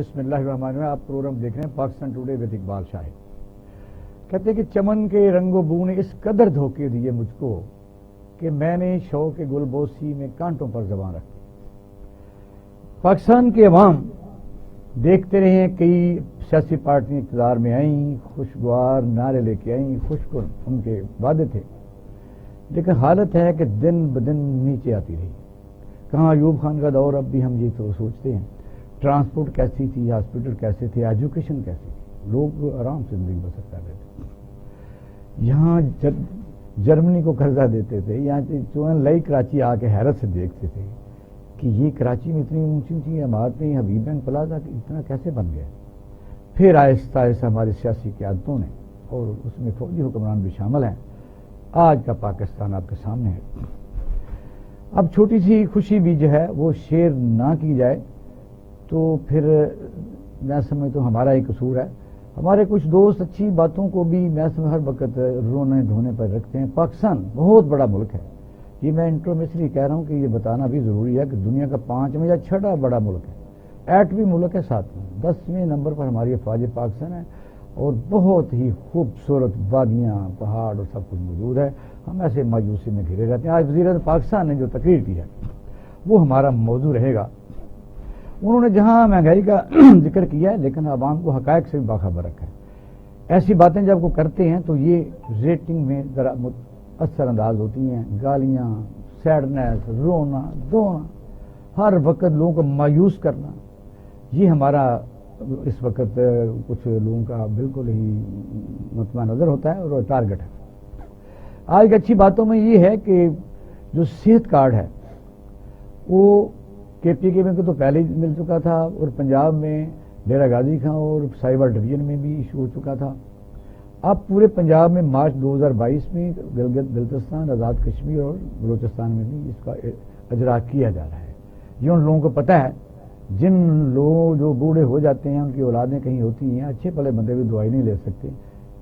بسم اللہ الرحمن الرحیم. آپ پروگرام دیکھ رہے ہیں پاکستان ٹوڈے ود اقبال شاہد. کہتے ہیں کہ چمن کے رنگ و بو نے اس قدر دھوکے دیے مجھ کو کہ میں نے شوق گل بوسی میں کانٹوں پر زبان رکھی. پاکستان کے عوام دیکھتے رہے ہیں کئی سیاسی پارٹیاں اقتدار میں آئیں, خوشگوار نعرے لے کے آئیں, خوش ان کے وعدے تھے, لیکن حالت ہے کہ دن بدن نیچے آتی رہی. کہاں ایوب خان کا دور, اب بھی ہم یہ تو سوچتے ہیں ٹرانسپورٹ کیسی تھی, ہاسپٹل کیسے تھے, ایجوکیشن کیسی تھی, لوگ آرام سے زندگی بسر کر رہے تھے. یہاں جرمنی کو قرضہ دیتے تھے, یہاں چون لئی کراچی آ کے حیرت سے دیکھتے تھے کہ یہ کراچی میں اتنی اونچی اونچی عمارتیں, حبیب بینک پلازا اتنا کیسے بن گیا. پھر آہستہ آہستہ ہماری سیاسی قیادتوں نے, اور اس میں فوجی حکمران بھی شامل ہیں, آج کا پاکستان آپ کے سامنے ہے. اب چھوٹی سی خوشی بھی جو ہے وہ شیئر نہ کی جائے تو پھر میں سمجھتا ہوں ہمارا ہی قصور ہے. ہمارے کچھ دوست اچھی باتوں کو بھی میں ہر وقت رونے دھونے پر رکھتے ہیں. پاکستان بہت بڑا ملک ہے. یہ میں انٹرو میں اس لیے کہہ رہا ہوں کہ یہ بتانا بھی ضروری ہے کہ دنیا کا 5واں یا 6واں بڑا ملک ہے, ایٹمی ملک ہے 7واں, 10ویں نمبر پر ہماری افواج پاکستان ہے, اور بہت ہی خوبصورت وادیاں, پہاڑ اور سب کچھ موجود ہے. ہم ایسے مایوسی میں گھرے رہتے ہیں. آج وزیر اعظم پاکستان نے جو تقریر کی ہے وہ ہمارا موضوع رہے گا. انہوں نے جہاں مہنگائی کا ذکر کیا ہے لیکن عوام کو حقائق سے بھی باخبر رکھا ہے. ایسی باتیں جب وہ کرتے ہیں تو یہ ریٹنگ میں ذرا اثر انداز ہوتی ہیں. گالیاں, سیڈنس, رونا دھونا, ہر وقت لوگوں کو مایوس کرنا, یہ ہمارا اس وقت کچھ لوگوں کا بالکل ہی مطمئن نظر ہوتا ہے اور ٹارگٹ ہے. آج کی اچھی باتوں میں یہ ہے کہ جو صحت کارڈ ہے وہ کے پی کے میں تو پہلے ہی مل چکا تھا, اور پنجاب میں ڈیرہ غازی خان اور سائبر ڈویژن میں بھی ایشو ہو چکا تھا. اب پورے پنجاب میں مارچ 2022 میں گلگت بلتستان, آزاد کشمیر اور بلوچستان میں بھی اس کا اجرا کیا جا رہا ہے. یہ ان لوگوں کو پتہ ہے جن لوگ جو بوڑھے ہو جاتے ہیں, ان کی اولادیں کہیں ہوتی ہیں, اچھے پلے بندے بھی دوائی نہیں لے سکتے.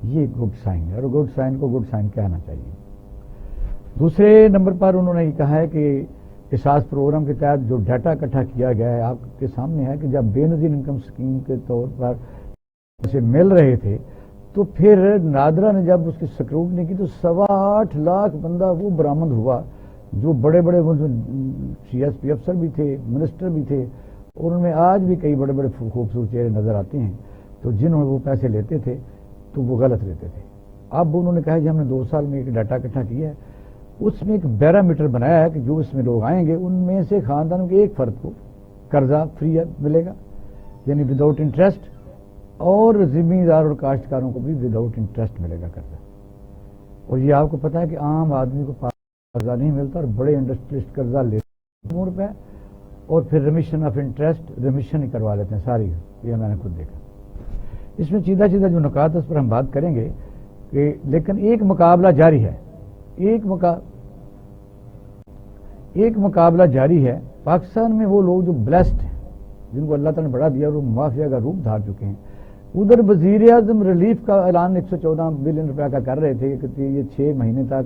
یہ گڈ سائن ہے, اور گڈ سائن کو گڈ سائن کہنا چاہیے. دوسرے نمبر پر انہوں نے یہ کہا ہے کہ احساس پروگرام کے تحت جو ڈیٹا اکٹھا کیا گیا ہے آپ کے سامنے ہے کہ جب بے نظیر انکم اسکیم کے طور پر اسے مل رہے تھے تو پھر نادرا نے جب اس کی سکروٹنی کی تو 8.25 لاکھ بندہ وہ برآمد ہوا جو بڑے بڑے سی ایس پی افسر بھی تھے, منسٹر بھی تھے, اور ان میں آج بھی کئی بڑے بڑے خوبصورت چہرے نظر آتے ہیں. تو جنہوں نے وہ پیسے لیتے تھے تو وہ غلط لیتے تھے. اب انہوں نے کہا کہ ہم نے 2 سال میں ایک ڈیٹا اکٹھا کیا ہے, اس میں ایک پیرامیٹر بنایا ہے کہ جو اس میں لوگ آئیں گے ان میں سے خاندانوں کے ایک فرد کو قرضہ فری ملے گا, یعنی وداؤٹ انٹرسٹ, اور زمیندار اور کاشتکاروں کو بھی وداؤٹ انٹرسٹ ملے گا قرضہ. اور یہ آپ کو پتہ ہے کہ عام آدمی کو قرضہ نہیں ملتا, اور بڑے انڈسٹریلسٹ قرضہ لیتے ہیں روپے, اور پھر ریمیشن آف انٹرسٹ ریمیشن ہی کروا لیتے ہیں ساری. یہ میں نے خود دیکھا. اس میں سیدھا سیدھا جو نکات اس پر ہم بات کریں گے کہ لیکن ایک مقابلہ جاری ہے, ایک مقابلہ جاری ہے. پاکستان میں وہ لوگ جو بلیسڈ ہیں, جن کو اللہ تعالیٰ نے بڑا دیا اور وہ مافیا کا روپ دھار چکے ہیں, ادھر وزیر اعظم ریلیف کا اعلان 114 بلین روپے کا کر رہے تھے کہ یہ 6 مہینے تک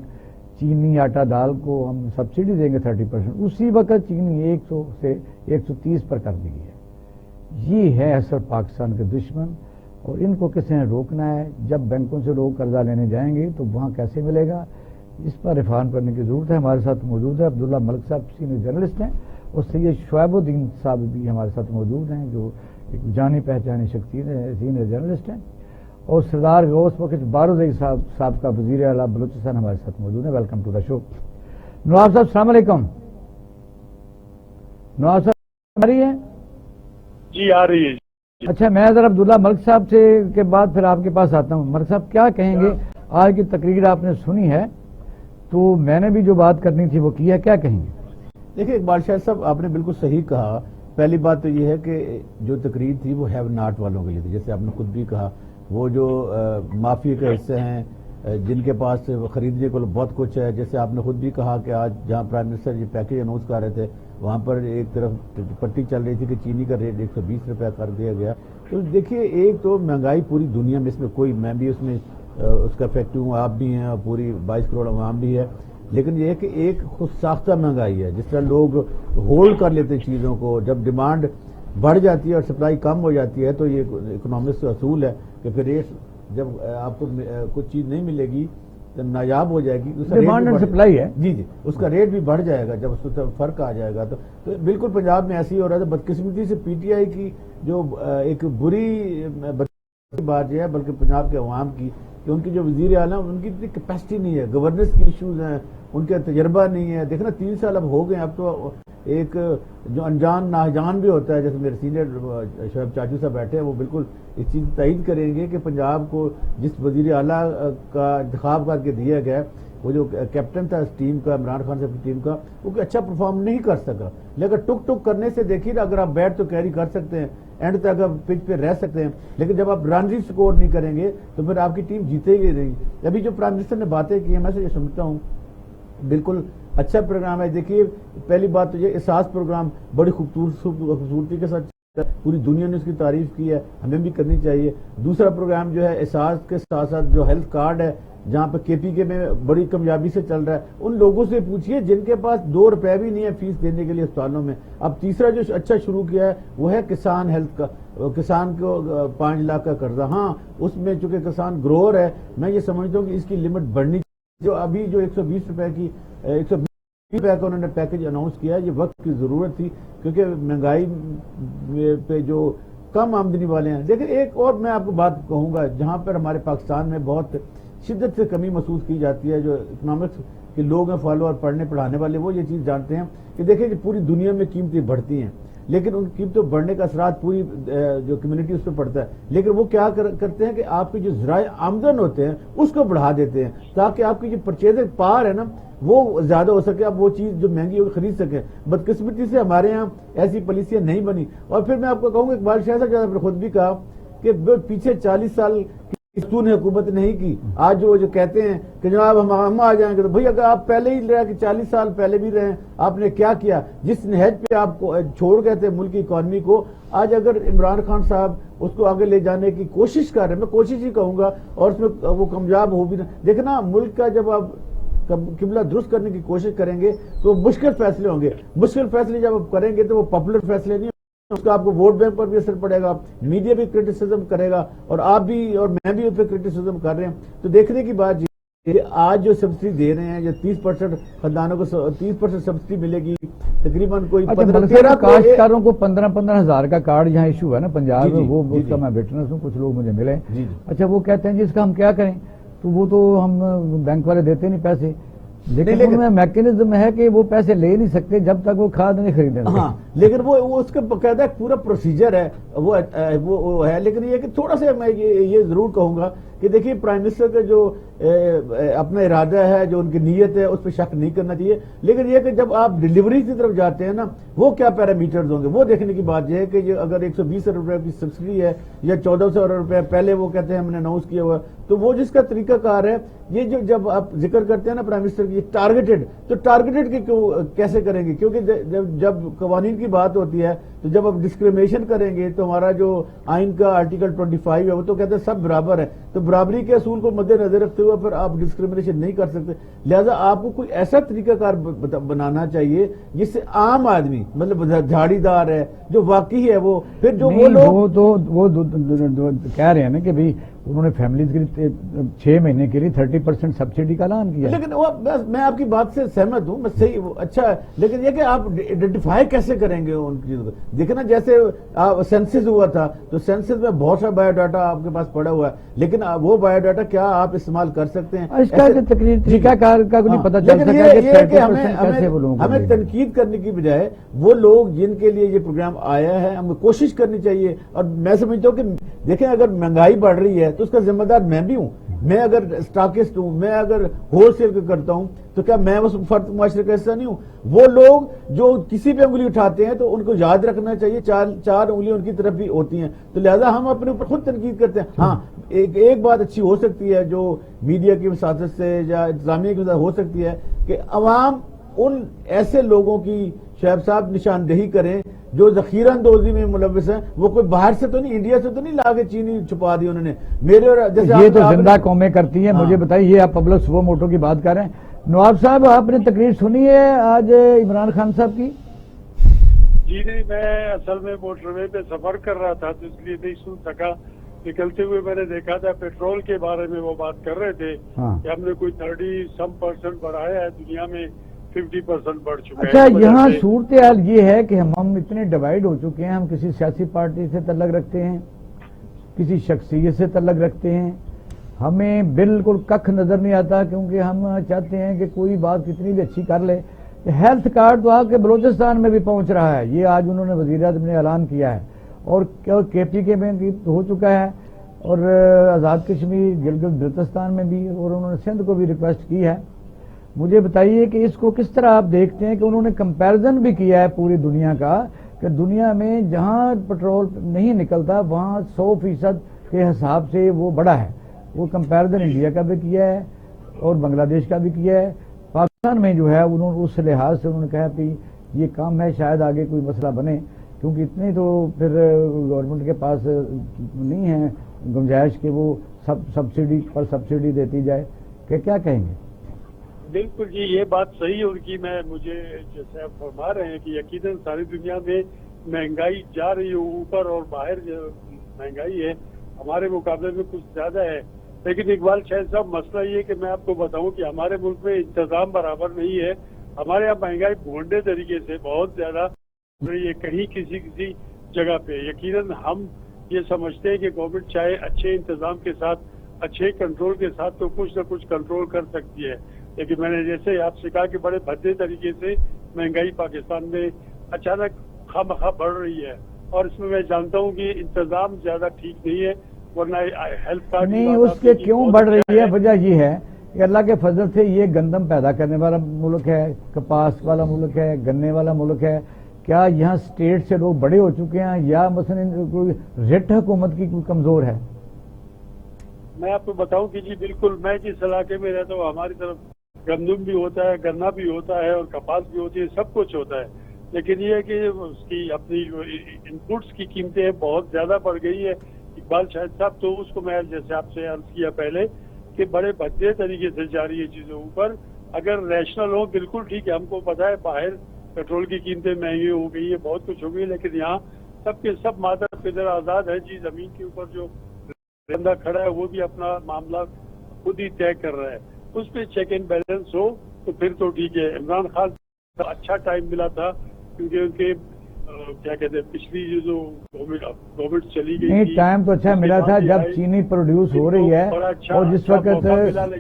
چینی, آٹا, دال کو ہم سبسڈی دیں گے 30%. اسی وقت چینی 100 سے 130 پر کر دی گئی ہے. یہ ہے اصل پاکستان کے دشمن, اور ان کو کسی نے روکنا ہے. جب بینکوں سے لوگ قرضہ لینے جائیں گے تو وہاں کیسے ملے گا, اس پر ریفارم کرنے کی ضرورت ہے. ہمارے ساتھ موجود ہے عبداللہ ملک صاحب, سینئر جرنلسٹ ہیں, اور سید شعیب الدین صاحب بھی ہمارے ساتھ موجود ہیں جو ایک جانی پہچانی شخصیت ہیں, سینئر جرنلسٹ ہیں, اور سردار غوث وقت بارودی صاحب کا وزیر اعلیٰ بلوچستان ہمارے ساتھ موجود ہیں. ویلکم ٹو دا شو. نواب صاحب السلام علیکم. نواب صاحب آ رہی ہے؟ جی آ رہی ہے. اچھا, میں ذرا عبداللہ ملک صاحب سے کے بعد پھر آپ کے پاس آتا ہوں. ملک صاحب کیا کہیں گے؟ آج کی تقریر آپ نے سنی ہے تو میں نے بھی جو بات کرنی تھی وہ کی ہے, کیا کہیں گے؟ دیکھیں اقبال شاہد صاحب, آپ نے بالکل صحیح کہا. پہلی بات تو یہ ہے کہ جو تقریر تھی وہ ہیو ناٹ والوں کے لیے تھی. جیسے آپ نے خود بھی کہا, وہ جو مافیا کے حصے ہیں جن کے پاس خریدنے کو بہت کچھ ہے. جیسے آپ نے خود بھی کہا کہ آج جہاں پرائم منسٹر یہ پیکیج اناؤنس کر رہے تھے وہاں پر ایک طرف پٹی چل رہی تھی کہ چینی کا ریٹ 120 روپے کر دیا گیا. تو دیکھیے, ایک تو مہنگائی پوری دنیا میں, اس میں کوئی, میں بھی اس میں اس کا افیکٹ ہوں, آپ بھی ہیں, اور پوری 22 کروڑ عوام بھی ہے. لیکن یہ ہے کہ ایک خود ساختہ مہنگائی ہے. جس طرح لوگ ہولڈ کر لیتے چیزوں کو, جب ڈیمانڈ بڑھ جاتی ہے اور سپلائی کم ہو جاتی ہے تو یہ اکنامکس کا اصول ہے کہ پھر ریٹ جب آپ کو کچھ چیز نہیں ملے گی نایاب ہو جائے گی، ڈیمانڈ اینڈ سپلائی ہے جی اس کا ریٹ بھی بڑھ جائے گا، جب اس کو فرق آ جائے گا تو بالکل پنجاب میں ایسی ہو رہا ہے۔ بدقسمتی سے پی ٹی آئی کی جو ایک بری بات یہ ہے بلکہ پنجاب کے عوام کی کہ ان کی جو وزیر اعلیٰ ان کی اتنی کیپیسٹی نہیں ہے، گورننس کی ایشوز ہیں، ان کا تجربہ نہیں ہے۔ دیکھنا 3 سال اب ہو گئے، اب تو ایک جو انجان ناجان بھی ہوتا ہے، جیسے میرے سینئر شعیب چاچو صاحب بیٹھے ہیں وہ بالکل اس چیز تائید کریں گے کہ پنجاب کو جس وزیر اعلیٰ کا انتخاب کر کے دیا گیا، وہ جو کیپٹن تھا اس ٹیم کا، عمران خان صاحب کی ٹیم کا، وہ اچھا پرفارم نہیں کر سکا، لیکن ٹک ٹک کرنے سے دیکھیے اگر آپ بیٹ تو کیری کر سکتے ہیں، اینڈ تک آپ پچ پہ رہ سکتے ہیں، لیکن جب آپ رن ریٹ سکور نہیں کریں گے تو پھر آپ کی ٹیم جیتے گی نہیں۔ ابھی جو پرائم منسٹر نے باتیں کی ہیں میں سے یہ سمجھتا ہوں بالکل اچھا پروگرام ہے۔ دیکھیے پہلی بات تو یہ احساس پروگرام بڑی خوبصورتی کے ساتھ پوری دنیا نے اس کی تعریف کی ہے، ہمیں بھی کرنی چاہیے۔ دوسرا پروگرام جو ہے احساس کے ساتھ ساتھ جو ہیلتھ کارڈ ہے، جہاں پہ کے پی کے میں بڑی کامیابی سے چل رہا ہے، ان لوگوں سے پوچھئے جن کے پاس 2 روپے بھی نہیں ہے فیس دینے کے لیے اسپتالوں میں۔ اب تیسرا جو اچھا شروع کیا ہے وہ ہے کسان ہیلتھ کا، کسان کو 5 لاکھ کا قرضہ۔ ہاں اس میں چونکہ کسان گروور ہے، میں یہ سمجھتا ہوں کہ اس کی لمٹ بڑھنی، جو ابھی جو 120 روپے کی 120 روپے کا انہوں نے پیکج اناؤنس کیا ہے، یہ وقت کی ضرورت تھی کیونکہ مہنگائی پہ جو کم آمدنی والے ہیں۔ لیکن ایک اور میں آپ کو بات کہوں گا جہاں پر ہمارے پاکستان میں بہت شدت سے کمی محسوس کی جاتی ہے، جو اکنامکس کے لوگ ہیں فالوور پڑھنے پڑھانے والے، وہ یہ چیز جانتے ہیں کہ دیکھیں کہ پوری دنیا میں قیمتیں بڑھتی ہیں لیکن ان قیمتوں بڑھنے کا اثرات پوری جو کمیونٹی اس پہ پڑتا ہے، لیکن وہ کیا کرتے ہیں کہ آپ کے جو ذرائع آمدن ہوتے ہیں اس کو بڑھا دیتے ہیں تاکہ آپ کی جو پرچیزنگ پاور ہے نا وہ زیادہ ہو سکے، آپ وہ چیز جو مہنگی ہو خرید سکیں۔ بدقسمتی سے ہمارے ہاں ایسی پالیسیاں نہیں بنی۔ اور پھر میں آپ کو کہوں گا اقبال شاہ صاحب جیسا خود بھی کہا کہ پیچھے 40 سال تو نے حکومت نہیں کی، آج جو کہتے ہیں کہ جناب ہم آ جائیں گے، تو بھئی اگر آپ پہلے ہی رہے کہ 40 سال پہلے بھی رہے، آپ نے کیا کیا؟ جس نہج پہ آپ کو چھوڑ گئے تھے ملک کی اکانومی کو، آج اگر عمران خان صاحب اس کو آگے لے جانے کی کوشش کر رہے ہیں، میں کوشش ہی کہوں گا، اور اس میں وہ کامیاب ہو بھی نہ، دیکھنا ملک کا جب آپ قبلہ درست کرنے کی کوشش کریں گے تو مشکل فیصلے ہوں گے، مشکل فیصلے جب آپ کریں گے تو وہ پاپولر فیصلے نہیں، اس کا آپ کو ووٹ بینک پر بھی اثر پڑے گا، میڈیا بھی کرٹیسزم کرے گا، اور آپ بھی اور میں بھی اس پہ کرٹیسزم کر رہے ہیں۔ تو دیکھنے کی بات یہ آج جو سبسڈی دے رہے ہیں، جو 30% خاندانوں کو 30% سبسڈی ملے گی، تقریباً کوئی 13 کاشتکاروں کو 15 ہزار کا کارڈ جہاں ایشو ہے نا پنجاب میں، وہ اس کا میں وٹنس ہوں، کچھ لوگ مجھے ملے، اچھا وہ کہتے ہیں جس کا ہم کیا کریں، تو وہ تو ہم بینک والے دیتے نہیں پیسے، لیکن ان میں میکینزم ہے کہ وہ پیسے لے نہیں سکتے جب تک وہ کھاد نہیں خریدیں۔ ہاں لیکن وہ اس کا باقاعدہ پورا پروسیجر ہے، وہ ہے، لیکن یہ کہ تھوڑا سا میں یہ ضرور کہوں گا کہ دیکھیے پرائم منسٹر کا جو اپنا ارادہ ہے، جو ان کی نیت ہے، اس پہ شک نہیں کرنا چاہیے، لیکن یہ کہ جب آپ ڈیلیوری کی طرف جاتے ہیں نا، وہ کیا پیرامیٹرز ہوں گے، وہ دیکھنے کی بات یہ ہے کہ اگر 120 ارب روپے کی سبسڈی ہے یا 1400 ارب روپے پہلے وہ کہتے ہیں ہم نے اناؤنس کیا ہوا، تو وہ جس کا طریقہ کار ہے، یہ جو جب آپ ذکر کرتے ہیں نا پرائم منسٹر کی ٹارگیٹڈ، تو ٹارگیٹڈ کی کیسے کریں گے؟ کیونکہ جب قوانین کی بات ہوتی ہے تو جب آپ ڈسکریمنیشن کریں گے تو ہمارا جو آئین کا آرٹیکل 25 ہے وہ تو کہتے ہیں سب برابر ہے، تو برابری کے اصول کو مد نظر رکھتے ہوئے پھر آپ ڈسکریمنیشن نہیں کر سکتے، لہذا آپ کو کوئی ایسا طریقہ کار بنانا چاہیے جس سے عام آدمی مطلب جھاڑی دار ہے جو واقعی ہے، وہ پھر جو وہ لوگ وہ کہہ رہے ہیں نا کہ بھئی انہوں نے فیملیز کے لیے 6 مہینے کے لیے 30% سبسڈی کا اعلان کیا، لیکن میں آپ کی بات سے سہمت ہوں، صحیح اچھا ہے، لیکن یہ کہ آپ آئیڈینٹیفائی کیسے کریں گے ان چیزوں کو؟ دیکھیں نا جیسے سینسس ہوا تھا تو سینسس میں بہت سا بایو ڈاٹا آپ کے پاس پڑا ہوا ہے، لیکن وہ بایو ڈاٹا کیا آپ استعمال کر سکتے ہیں؟ اس کا طریقہ کار کا نہیں پتہ چل سکا کہ ہمیں تنقید کرنے کی بجائے وہ لوگ جن کے لیے یہ پروگرام آیا ہے ہمیں کوشش کرنی چاہیے، اور میں سمجھتا ہوں کہ دیکھیں اگر مہنگائی بڑھ رہی ہے تو اس کا ذمہ دار میں بھی ہوں، میں اگر اسٹاکسٹ ہوں، میں اگر ہول سیل کرتا ہوں تو کیا میں اس فرد معاشرے کا حصہ نہیں ہوں؟ وہ لوگ جو کسی پہ انگلی اٹھاتے ہیں تو ان کو یاد رکھنا چاہیے 4 انگلیاں ان کی طرف بھی ہوتی ہیں، تو لہذا ہم اپنے اوپر خود تنقید کرتے ہیں۔ ہاں ایک بات اچھی ہو سکتی ہے جو میڈیا کی وساطت سے یا انتظامیہ کی وساطت ہو سکتی ہے کہ عوام ان ایسے لوگوں کی شعیب صاحب نشاندہی کریں جو ذخیرہ اندوزی میں ملوث ہیں، وہ کوئی باہر سے تو نہیں، انڈیا سے تو نہیں لا کے چینی چھپا دی انہوں نے، میرے اور یہ تو زندہ قومیں کرتی ہیں۔ مجھے بتائیے، یہ آپ پبلک سو موٹو کی بات کر رہے ہیں، نواب صاحب آپ نے تقریر سنی ہے آج عمران خان صاحب کی؟ جی نہیں، میں اصل میں موٹر وے پہ سفر کر رہا تھا تو اس لیے نہیں سن سکا. نکلتے ہوئے میں نے دیکھا تھا پیٹرول کے بارے میں وہ بات کر رہے تھے ہاں. کہ ہم نے کوئی 30% بڑھایا ہے، دنیا میں 50% بڑھ چکا ہے. اچھا، اس وجہ یہاں سے صورتحال یہ ہے کہ ہم اتنے ڈیوائیڈ ہو چکے ہیں. ہم کسی سیاسی پارٹی سے تعلق رکھتے ہیں، کسی شخصیت سے تعلق رکھتے ہیں، ہمیں بالکل ککھ نظر نہیں آتا، کیونکہ ہم چاہتے ہیں کہ کوئی بات کتنی بھی اچھی کر لے. ہیلتھ کارڈ تو آپ کے بلوچستان میں بھی پہنچ رہا ہے، یہ آج انہوں نے وزیر اعظم نے اعلان کیا ہے، اور کے پی کے میں بھی ہو چکا ہے، اور آزاد کشمیر گلگت بلتستان میں بھی، اور انہوں نے سندھ کو بھی ریکویسٹ کی ہے. مجھے بتائیے کہ اس کو کس طرح آپ دیکھتے ہیں کہ انہوں نے کمپیرزن بھی کیا ہے پوری دنیا کا، کہ دنیا میں جہاں پٹرول نہیں نکلتا وہاں 100% کے حساب سے وہ بڑا ہے. وہ کمپیرزن انڈیا کا بھی کیا ہے اور بنگلہ دیش کا بھی کیا ہے. پاکستان میں جو ہے انہوں نے اس لحاظ سے انہوں نے کہا کہ یہ کام ہے، شاید آگے کوئی مسئلہ بنے، کیونکہ اتنے تو پھر گورنمنٹ کے پاس نہیں ہے گنجائش کہ وہ سبسڈی پر سبسڈی دیتی جائے. کہ کیا کہیں گے؟ بالکل جی، یہ بات صحیح ہے ان کی. مجھے جیسے آپ فرما رہے ہیں کہ یقیناً ساری دنیا میں مہنگائی جا رہی ہے اوپر، اور باہر جو مہنگائی ہے ہمارے مقابلے میں کچھ زیادہ ہے. لیکن اقبال شاہد صاحب، مسئلہ یہ کہ میں آپ کو بتاؤں کہ ہمارے ملک میں انتظام برابر نہیں ہے. ہمارے یہاں مہنگائی بھونڈے طریقے سے بہت زیادہ رہی ہے کہیں کسی جگہ پہ. یقیناً ہم یہ سمجھتے ہیں کہ گورنمنٹ چاہے اچھے انتظام کے ساتھ، اچھے کنٹرول کے ساتھ تو کچھ نہ کچھ کنٹرول کر سکتی ہے. لیکن میں نے جیسے آپ سے کہا کہ بڑے بھدے طریقے سے مہنگائی پاکستان میں اچانک خواہ بڑھ رہی ہے، اور اس میں جانتا ہوں کہ انتظام زیادہ ٹھیک نہیں ہے. ورنہ ہیلتھ کارڈ نہیں، اس کے کیوں بڑھ رہی ہے؟ وجہ یہ ہے کہ اللہ کے فضل سے یہ گندم پیدا کرنے والا ملک ہے، کپاس والا ملک ہے، گنے والا ملک ہے. کیا یہاں اسٹیٹ سے لوگ بڑے ہو چکے ہیں، یا مثلا کوئی رٹ حکومت کی کوئی کمزور ہے؟ میں آپ کو بتاؤں کہ جی بالکل، میں جس علاقے میں رہتا ہوں ہماری طرف گندم بھی ہوتا ہے، گنا بھی ہوتا ہے، اور کپاس بھی ہوتی ہے، سب کچھ ہوتا ہے. لیکن یہ ہے کہ اس کی اپنی جو انپوٹس کی قیمتیں بہت زیادہ بڑھ گئی ہے. اقبال شاہد صاحب، تو اس کو میں جیسے آپ سے عرض کیا پہلے کہ بڑے بھدے طریقے سے جا رہی ہے چیزیں اوپر. اگر ریشنل ہو بالکل ٹھیک ہے، ہم کو پتا ہے باہر پیٹرول کی قیمتیں مہنگی ہو گئی ہے، بہت کچھ ہو گئی، لیکن یہاں سب کے سب مادہ پدر آزاد ہے جی. زمین کے اوپر جو بندہ کھڑا ہے وہ بھی اپنا معاملہ خود ہی طے کر رہا ہے. اس پہ چیک اینڈ بیلنس ہو تو پھر تو ٹھیک ہے. عمران خان کا اچھا ٹائم ملا تھا، کیونکہ ان کے کیا کہتے ہیں پچھلی جو گورنمنٹ چلی گئی نہیں، ٹائم تو اچھا ملا تھا جب چینی پروڈیوس ہو رئی ہے، اور جس وقت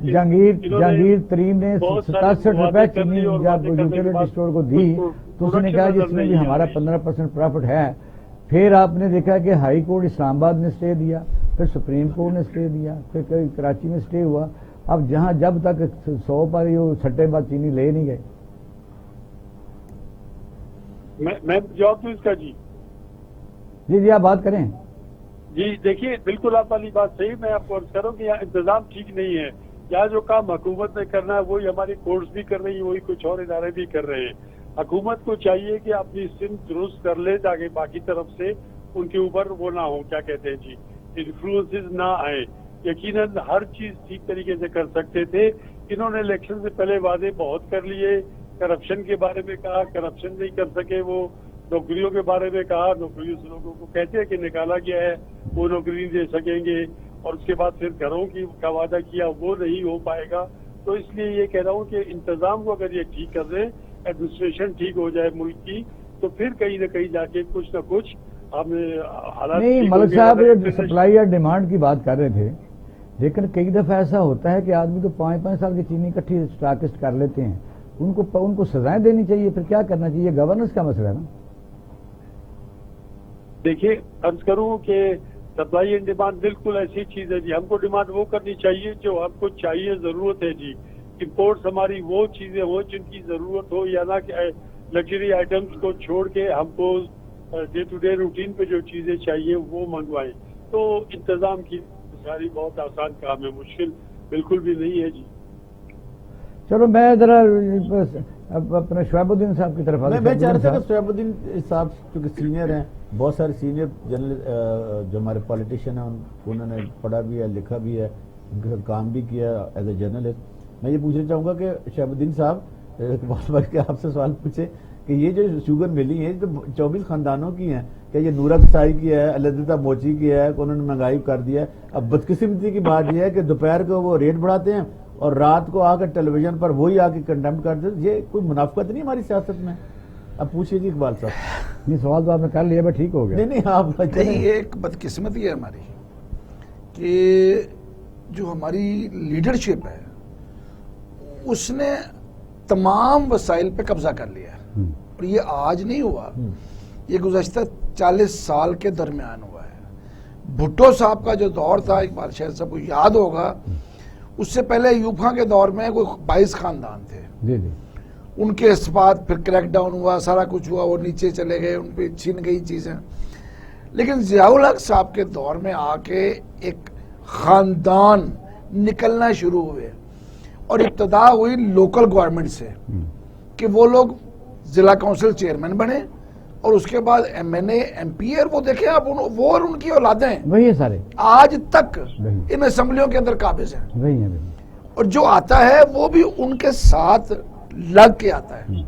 جہانگیر ترین نے 67 روپے چینی جب یوٹیلیٹی اسٹور کو دی تو اس نے کہا جس میں بھی ہمارا 15% پروفٹ ہے. پھر آپ نے دیکھا کہ ہائی کورٹ اسلام آباد نے اسٹے دیا، پھر سپریم کورٹ نے اسٹے دیا، پھر کراچی میں اسٹے ہوا. اب جہاں جب تک 100 پر چھٹے بعد چینی لے نہیں گئے. میں جواب دوں اس کا جی؟ جی آپ بات کریں. جی دیکھیے، بالکل آپ والی بات صحیح. میں آپ کو عرض کروں کہ یہاں انتظام ٹھیک نہیں ہے. یہاں جو کام حکومت نے کرنا ہے وہی ہماری کورٹس بھی کر رہی ہیں، وہی کچھ اور ادارے بھی کر رہے ہیں. حکومت کو چاہیے کہ اپنی سمت درست کر لے تاکہ باقی طرف سے ان کے اوپر وہ نہ ہو، کیا کہتے ہیں جی، انفلوئنسز نہ آئے. یقیناً ہر چیز ٹھیک طریقے سے کر سکتے تھے. انہوں نے الیکشن سے پہلے وعدے بہت کر لیے. کرپشن کے بارے میں کہا، کرپشن نہیں کر سکے. وہ نوکریوں کے بارے میں کہا، نوکریوں سے لوگوں کو کہتے ہیں کہ نکالا گیا ہے، وہ نوکری نہیں دے سکیں گے. اور اس کے بعد پھر گھروں کی کا وعدہ کیا، وہ نہیں ہو پائے گا. تو اس لیے یہ کہہ رہا ہوں کہ انتظام کو اگر یہ ٹھیک کر دیں، ایڈمنسٹریشن ٹھیک ہو جائے ملک کی، تو پھر کہیں نہ کہیں جا کے کچھ نہ کچھ ہمیں حالات. نہیں، ملک صاحب سپلائی اور ڈیمانڈ کی بات کر رہے تھے، لیکن کئی دفعہ ایسا ہوتا ہے کہ آدمی تو 5 سال کی چینی اکٹھی اسٹاکسٹ کر لیتے ہیں. ان کو سزائیں دینی چاہیے. پھر کیا کرنا چاہیے؟ گورننس کا مسئلہ ہے نا. دیکھیے، عرض کروں کہ سپلائی اینڈ ڈیمانڈ بالکل ایسی چیز ہے جی. ہم کو ڈیمانڈ وہ کرنی چاہیے جو ہم کو چاہیے، ضرورت ہے جی. امپورٹس ہماری وہ چیزیں ہوں جن کی ضرورت ہو، یا نہ کہ لگژری آئٹمس کو چھوڑ کے ہم کو ڈے ٹو ڈے روٹین پہ جو چیزیں چاہیے وہ منگوائیں. تو انتظام کی ساری بہت آسان کام ہے، مشکل بالکل بھی نہیں ہے جی. چلو میں ذرا اپنے شعیب الدین صاحب کی طرف میں چاہ رہا تھا کہ شعیب الدین صاحب چونکہ سینئر ہیں، بہت سارے سینئر جنرل جو ہمارے پالیٹیشین ہیں انہوں نے پڑھا بھی ہے، لکھا بھی ہے، کام بھی کیا ایز اے جرنلسٹ. میں یہ پوچھنا چاہوں گا کہ شعیب الدین صاحب بات کے آپ سے سوال پوچھے کہ یہ جو شوگر ملی ہے تو 24 خاندانوں کی ہیں، کہ یہ نورا کسائی کی ہے، الدتا موچی کی ہے، کہ انہوں نے مہنگائی کر دی ہے. اب بدقسمتی کی بات یہ ہے کہ دوپہر کو وہ ریٹ بڑھاتے ہیں اور رات کو آ کر ٹیلی ویژن پر وہی آ کے کنڈیمٹ کرتے ہیں. یہ کوئی منافقت نہیں ہماری سیاست میں؟ اب پوچھیے جی اقبال صاحب. نہیں سوال تو آپ نے کر لیا، ٹھیک ہو گیا. نہیں آپ نہیں، ایک بدقسمتی ہے ہماری کہ جو ہماری لیڈرشپ ہے اس نے تمام وسائل پہ قبضہ کر لیا ہے، اور یہ آج نہیں ہوا، یہ گزشتہ 40 سال کے درمیان ہوا ہے. بھٹو صاحب کا جو دور تھا، اقبال شاید صاحب کو یاد ہوگا، اس سے پہلے ایوب خاں کے دور میں کوئی 22 خاندان تھے. جی جی. ان کے اس بعد پھر کریک ڈاؤن ہوا، سارا کچھ ہوا، وہ نیچے چلے گئے، ان پہ چھین گئی چیزیں. لیکن ضیاء الحق صاحب کے دور میں آ کے ایک خاندان نکلنا شروع ہوئے، اور ابتدا ہوئی لوکل گورنمنٹ سے کہ وہ لوگ ضلع کونسل چیئرمین بنے، اور اس کے بعد ایم این اے، ایم پی اے. وہ دیکھیں آپ، وہ اور ان کی اولادیں وہی ہے سارے آج تک ان اسمبلیوں کے اندر قابض ہیں، وہی ہیں. اور جو آتا ہے وہ بھی ان کے ساتھ لگ کے آتا ہے،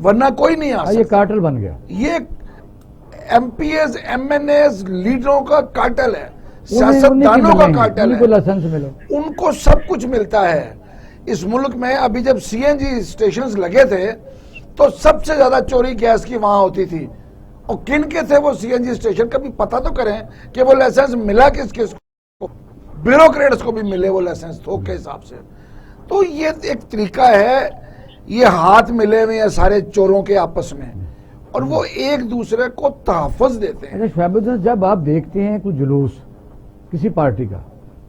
ورنہ کوئی نہیں آ یہ سکتا. کارٹل بن گیا. یہ MPs, MNAs, لیڈروں کا کارٹل ہے، سیاستدانوں کا کارٹل ہے. لائسنس ملو، ان کو سب کچھ ملتا ہے. اس ملک میں ابھی جب سی این جی اسٹیشنز لگے تھے تو سب سے زیادہ چوری گیس کی وہاں ہوتی تھی. اور کن کے تھے وہ سی این جی اسٹیشن؟ کبھی پتہ تو کریں کہ وہ لائسنس ملا کس کس کو. بیوروکریٹس کو بھی ملے وہ لائسنس تھوک کے حساب سے. تو یہ ایک طریقہ ہے، یہ ہاتھ ملے ہوئے ہیں سارے چوروں کے آپس میں، اور وہ ایک دوسرے کو تحفظ دیتے ہیں. اچھا شعیب الدین، جب آپ دیکھتے ہیں کوئی جلوس کسی پارٹی کا،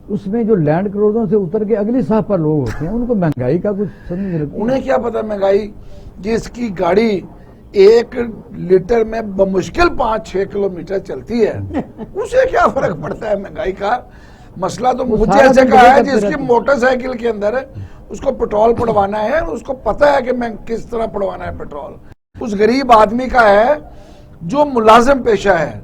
اس میں جو لینڈ کروزوں سے اتر کے اگلی صف پر لوگ ہوتے ہیں، ان کو مہنگائی کا کچھ سمجھ نہیں لگتی. انہیں کیا پتا مہنگائی؟ جس کی گاڑی 1 لیٹر میں بمشکل 5-6 کلومیٹر چلتی ہے، اسے کیا فرق پڑتا ہے مہنگائی کا؟ مسئلہ تو مجھے ایسے کہا ہے جس کی موٹر سائیکل کے اندر اس کو پیٹرول پڑوانا ہے، اس کو پتا ہے کہ میں کس طرح پڑوانا ہے پیٹرول. اس غریب آدمی کا ہے جو ملازم پیشہ ہے.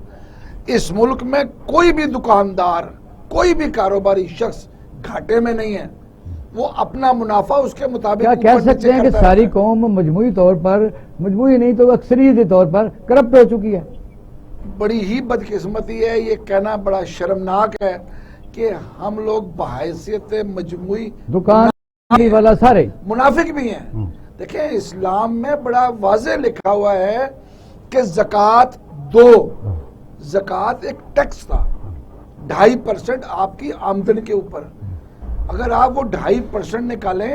اس ملک میں کوئی بھی دکاندار، کوئی بھی کاروباری شخص گھاٹے میں نہیں ہے. وہ اپنا منافع اس کے مطابق کیا کہہ سکتے ہیں کہ ساری قوم مجموعی طور پر، مجموعی نہیں تو اکثریتی طور پر کرپٹ ہو چکی ہے؟ بڑی ہی بدقسمتی ہے، یہ کہنا بڑا شرمناک ہے کہ ہم لوگ بحیثیت مجموعی دکان والا سارے منافق بھی ہیں. دیکھیں اسلام میں بڑا واضح لکھا ہوا ہے کہ زکوٰۃ زکوٰۃ ایک ٹیکس تھا، 2.5% آپ کی آمدن کے اوپر. اگر آپ وہ 2.5% نکالیں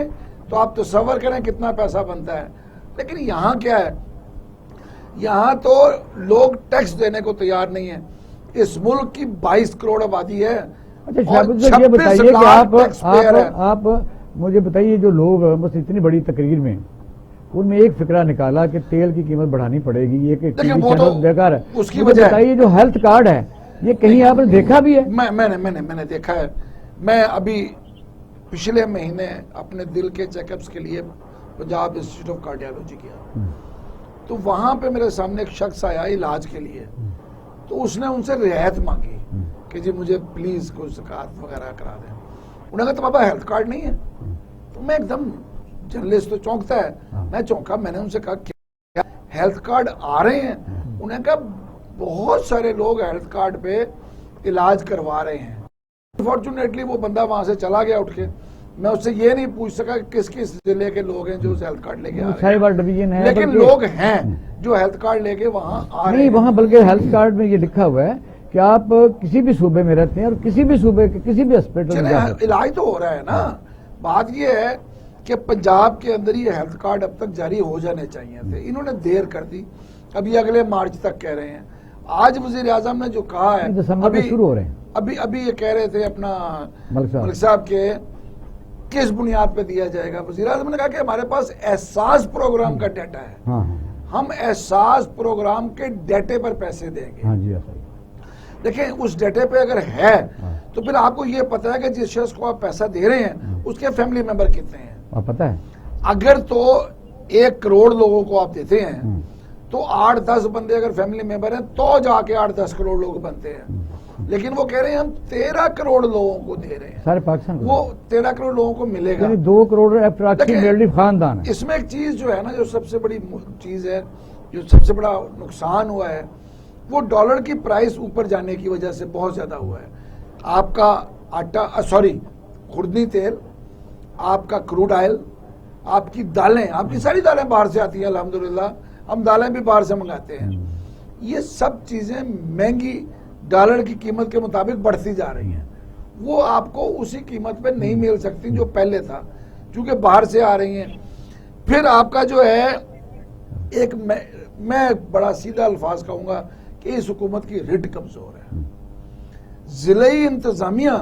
تو آپ تصور کریں کتنا پیسہ بنتا ہے. لیکن یہاں کیا ہے؟ یہاں تو لوگ ٹیکس دینے کو تیار نہیں ہیں. اس ملک کی 22 کروڑ آبادی ہے. اچھا شعیب الدین، یہ بتائیے کہ آپ مجھے بتائیے، جو لوگ بس اتنی بڑی تقریر میں ان میں ایک فکرہ نکالا کہ تیل کی قیمت بڑھانی پڑے گی، یہ کہ بیکار ہے. اس کی وجہ بتائیے جو ہیلتھ کارڈ ہے، یہ کہیں آپ نے دیکھا بھی ہے؟ میں نے دیکھا ہے. میں ابھی پچھلے مہینے اپنے دل کے چیک اپس کے لیے پنجاب انسٹیٹیوٹ آف کارڈیالوجی گیا، تو وہاں پہ میرے سامنے ایک شخص آیا علاج کے لیے. تو اس نے ان سے رعایت مانگی کہ جی مجھے پلیز کوئی زکوٰۃ وغیرہ کرا دیں. انہوں نے کہا تو بابا ہیلتھ کارڈ نہیں ہے. تو میں ایک دم، جرنلسٹ تو چونکتا ہے، میں چونکا. میں نے ان سے کہا کیا ہیلتھ کارڈ آ رہے ہیں؟ انہوں نے کہا بہت سارے لوگ ہیلتھ کارڈ پہ علاج کروا رہے ہیں. انفارچونیٹلی وہ بندہ وہاں سے چلا گیا اٹھ کے. میں اس سے یہ نہیں پوچھ سکا کہ کس کس ضلع کے لوگ ہیں جو اس ہیلتھ کارڈ لے کے آ رہے ہیں، لیکن لوگ ہیں جو ہیلتھ کارڈ لے کے وہاں آ رہے ہیں. وہاں بلکہ ہیلتھ کارڈ میں یہ لکھا ہوا ہے کہ آپ کسی بھی صوبے میں رہتے ہیں اور کسی بھی صوبے کے کسی بھی ہاسپٹل میں علاج تو ہو رہا ہے نا. بات یہ ہے کہ پنجاب کے اندر یہ ہیلتھ کارڈ اب تک جاری ہو جانے چاہیے تھے. انہوں نے دیر کر دی. اب یہ اگلے مارچ تک کہہ رہے ہیں. آج وزیر اعظم نے جو کہا ہے، ابھی شروع ہو رہے ہیں. ابھی یہ کہہ رہے تھے اپنا ملک صاحب کے کس بنیاد پہ دیا جائے گا. وزیر اعظم نے کہا کہ ہمارے پاس احساس پروگرام کا ڈیٹا ہے، ہم احساس پروگرام کے ڈیٹے پر پیسے دیں گے. دیکھیں اس ڈیٹے پہ اگر ہے تو پھر آپ کو یہ پتا ہے کہ جس شخص کو آپ پیسہ دے رہے ہیں اس کے فیملی ممبر کتنے ہیں پتا ہے. اگر تو 1 کروڑ لوگوں کو آپ دیتے ہیں تو 8-10 بندے اگر فیملی ممبر ہیں تو جا کے 8-10 کروڑ لوگ بنتے ہیں. لیکن وہ کہہ رہے ہیں ہم 13 کروڑ لوگوں کو دے رہے ہیں, سارے پاکستان کو, وہ 13 کروڑ لوگوں کو ملے گا. یعنی 2 کروڑ اپراکسیمیٹلی خاندان ہے. اس میں ایک چیز جو ہے نا, جو سب سے بڑی چیز ہے, جو سب سے بڑا نقصان ہوا ہے, وہ ڈالر کی پرائس اوپر جانے کی وجہ سے بہت زیادہ ہوا ہے. آپ کا آٹا, خوردنی تیل, آپ کا کروڈ آئل, آپ کی دالیں, آپ کی ساری دالیں باہر سے آتی ہیں الحمدللہ, ہم دالیں بھی باہر سے منگاتے ہیں. یہ سب چیزیں مہنگی ڈالر کی قیمت کے مطابق بڑھتی جا رہی ہیں. وہ آپ کو اسی قیمت پہ نہیں مل سکتی جو پہلے تھا, چونکہ باہر سے آ رہی ہیں. پھر آپ کا جو ہے ایک, میں بڑا سیدھا الفاظ کہوں گا کہ اس حکومت کی رٹ کمزور ہے. ضلعی انتظامیہ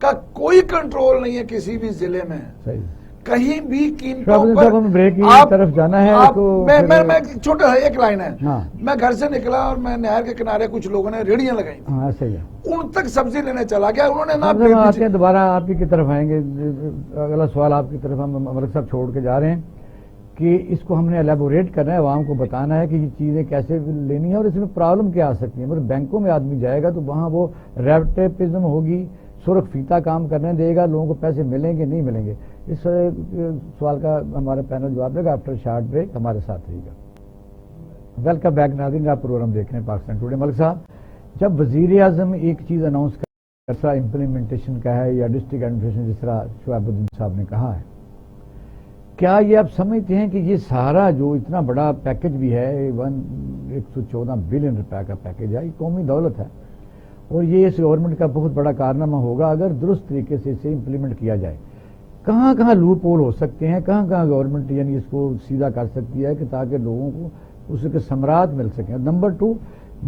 کا کوئی کنٹرول نہیں ہے کسی بھی ضلع میں, کہیں بھی قیمتوں پر. میں چھوٹا سا ایک لائن ہے, میں گھر سے نکلا اور میں نہر کے کنارے کچھ لوگوں نے ریڑیاں لگائی, ان تک سبزی لینے چلا گیا, انہوں نے آتے ہیں. دوبارہ آپ کی طرف آئیں گے, اگلا سوال آپ کی طرف ہم ملک صاحب چھوڑ کے جا رہے ہیں کہ اس کو ہم نے الیبوریٹ کرنا ہے, عوام کو بتانا ہے کہ یہ چیزیں کیسے لینی ہے اور اس میں پرابلم کیا آ سکتی ہے. مگر بینکوں میں آدمی جائے گا تو وہاں وہ ریپٹیپزم ہوگی, سرخ فیتا کام کرنے دے گا, لوگوں کو پیسے ملیں گے نہیں ملیں گے. اس سوال کا ہمارا پینل جواب دے گا آفٹر شارٹ بریک. ہمارے ساتھ رہیے گا. ویلکم بیک ناظرین, آپ پروگرام دیکھ رہے ہیں پاکستان ٹوڈے. ملک صاحب, جب وزیر اعظم ایک چیز اناؤنس کرتا امپلیمنٹیشن کا ہے یا ڈسٹرکٹ ایڈمنسٹریشن جس طرح شعیب الدین صاحب نے کہا ہے, کیا یہ آپ سمجھتے ہیں کہ یہ سارا جو اتنا بڑا پیکج بھی ہے 114 بلین روپے کا پیکج ہے, یہ قومی دولت ہے اور یہ اس گورنمنٹ کا بہت بڑا کارنامہ ہوگا اگر درست طریقے سے اسے امپلیمنٹ کیا جائے؟ کہاں کہاں لوپ ہول ہو سکتے ہیں, کہاں کہاں گورنمنٹ یعنی اس کو سیدھا کر سکتی ہے کہ تاکہ لوگوں کو اس کے ثمرات مل سکیں؟ نمبر 2,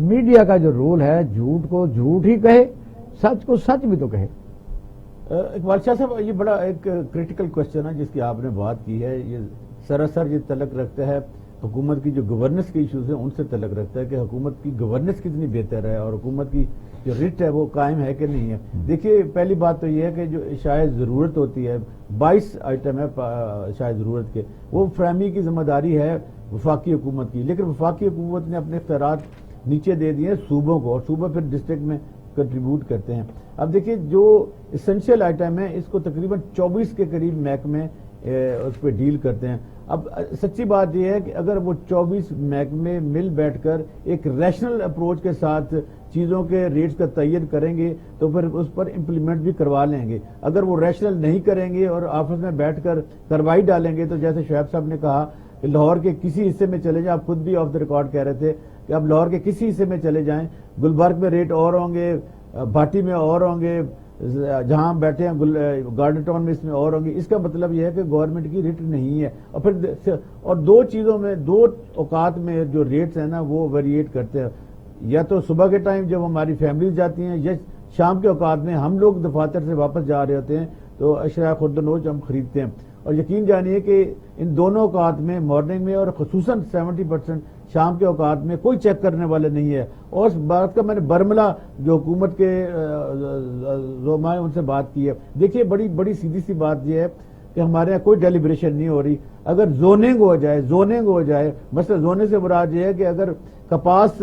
میڈیا کا جو رول ہے, جھوٹ کو جھوٹ ہی کہے, سچ کو سچ بھی تو کہے. اقبال شاہ صاحب, یہ بڑا ایک کریٹیکل کوشچن ہے جس کی آپ نے بات کی ہے. یہ سراسر یہ تعلق رکھتا ہے حکومت کی جو گورننس کے ایشوز ہیں ان سے تعلق رکھتا ہے کہ حکومت کی گورننس کتنی بہتر ہے اور حکومت کی جو رٹ ہے وہ قائم ہے کہ نہیں ہے. دیکھیے, پہلی بات تو یہ ہے کہ جو شاید ضرورت ہوتی ہے, 22 آئٹم ہے شاید ضرورت کے, وہ فراہمی کی ذمہ داری ہے وفاقی حکومت کی, لیکن وفاقی حکومت نے اپنے اختیارات نیچے دے دیے صوبوں کو اور صوبہ پھر ڈسٹرکٹ میں کنٹریبیوٹ کرتے ہیں. اب دیکھیے, جو اسینشیل آئٹم ہے اس کو تقریباً 24 کے قریب محکمے اس پہ ڈیل کرتے ہیں. اب سچی بات یہ ہے کہ اگر وہ 24 محکمے مل بیٹھ کر ایک ریشنل اپروچ کے ساتھ چیزوں کے ریٹس کا تعین کریں گے تو پھر اس پر امپلیمنٹ بھی کروا لیں گے. اگر وہ ریشنل نہیں کریں گے اور آپس میں بیٹھ کر کروائی ڈالیں گے تو جیسے شعیب صاحب نے کہا کہ لاہور کے کسی حصے میں چلے جائیں, آپ خود بھی آف دا ریکارڈ کہہ رہے تھے کہ اب لاہور کے کسی حصے میں چلے جائیں, گلبرگ میں ریٹ اور ہوں گے, بھاٹی میں اور ہوں گے, جہاں بیٹھے ہیں گارڈن ٹاؤن میں اس میں اور ہوں گے. اس کا مطلب یہ ہے کہ گورنمنٹ کی ریٹ نہیں ہے. اور پھر اور 2 چیزوں میں 2 اوقات میں جو ریٹس ہیں نا وہ ویریٹ کرتے ہیں, یا تو صبح کے ٹائم جب ہماری فیملیز جاتی ہیں یا شام کے اوقات میں ہم لوگ دفاتر سے واپس جا رہے ہوتے ہیں تو اشیاء خوردنوش ہم خریدتے ہیں. اور یقین جانیے کہ ان دونوں اوقات میں مارننگ میں اور خصوصاً 70% شام کے اوقات میں کوئی چیک کرنے والے نہیں ہے. اور اس بات کا میں نے برملا جو حکومت کے زعماء ان سے بات کی ہے. دیکھیے, بڑی سیدھی سی بات یہ ہے کہ ہمارے یہاں کوئی ڈیلیبریشن نہیں ہو رہی. اگر زوننگ ہو جائے مثلا زونے سے مراد یہ ہے کہ اگر کپاس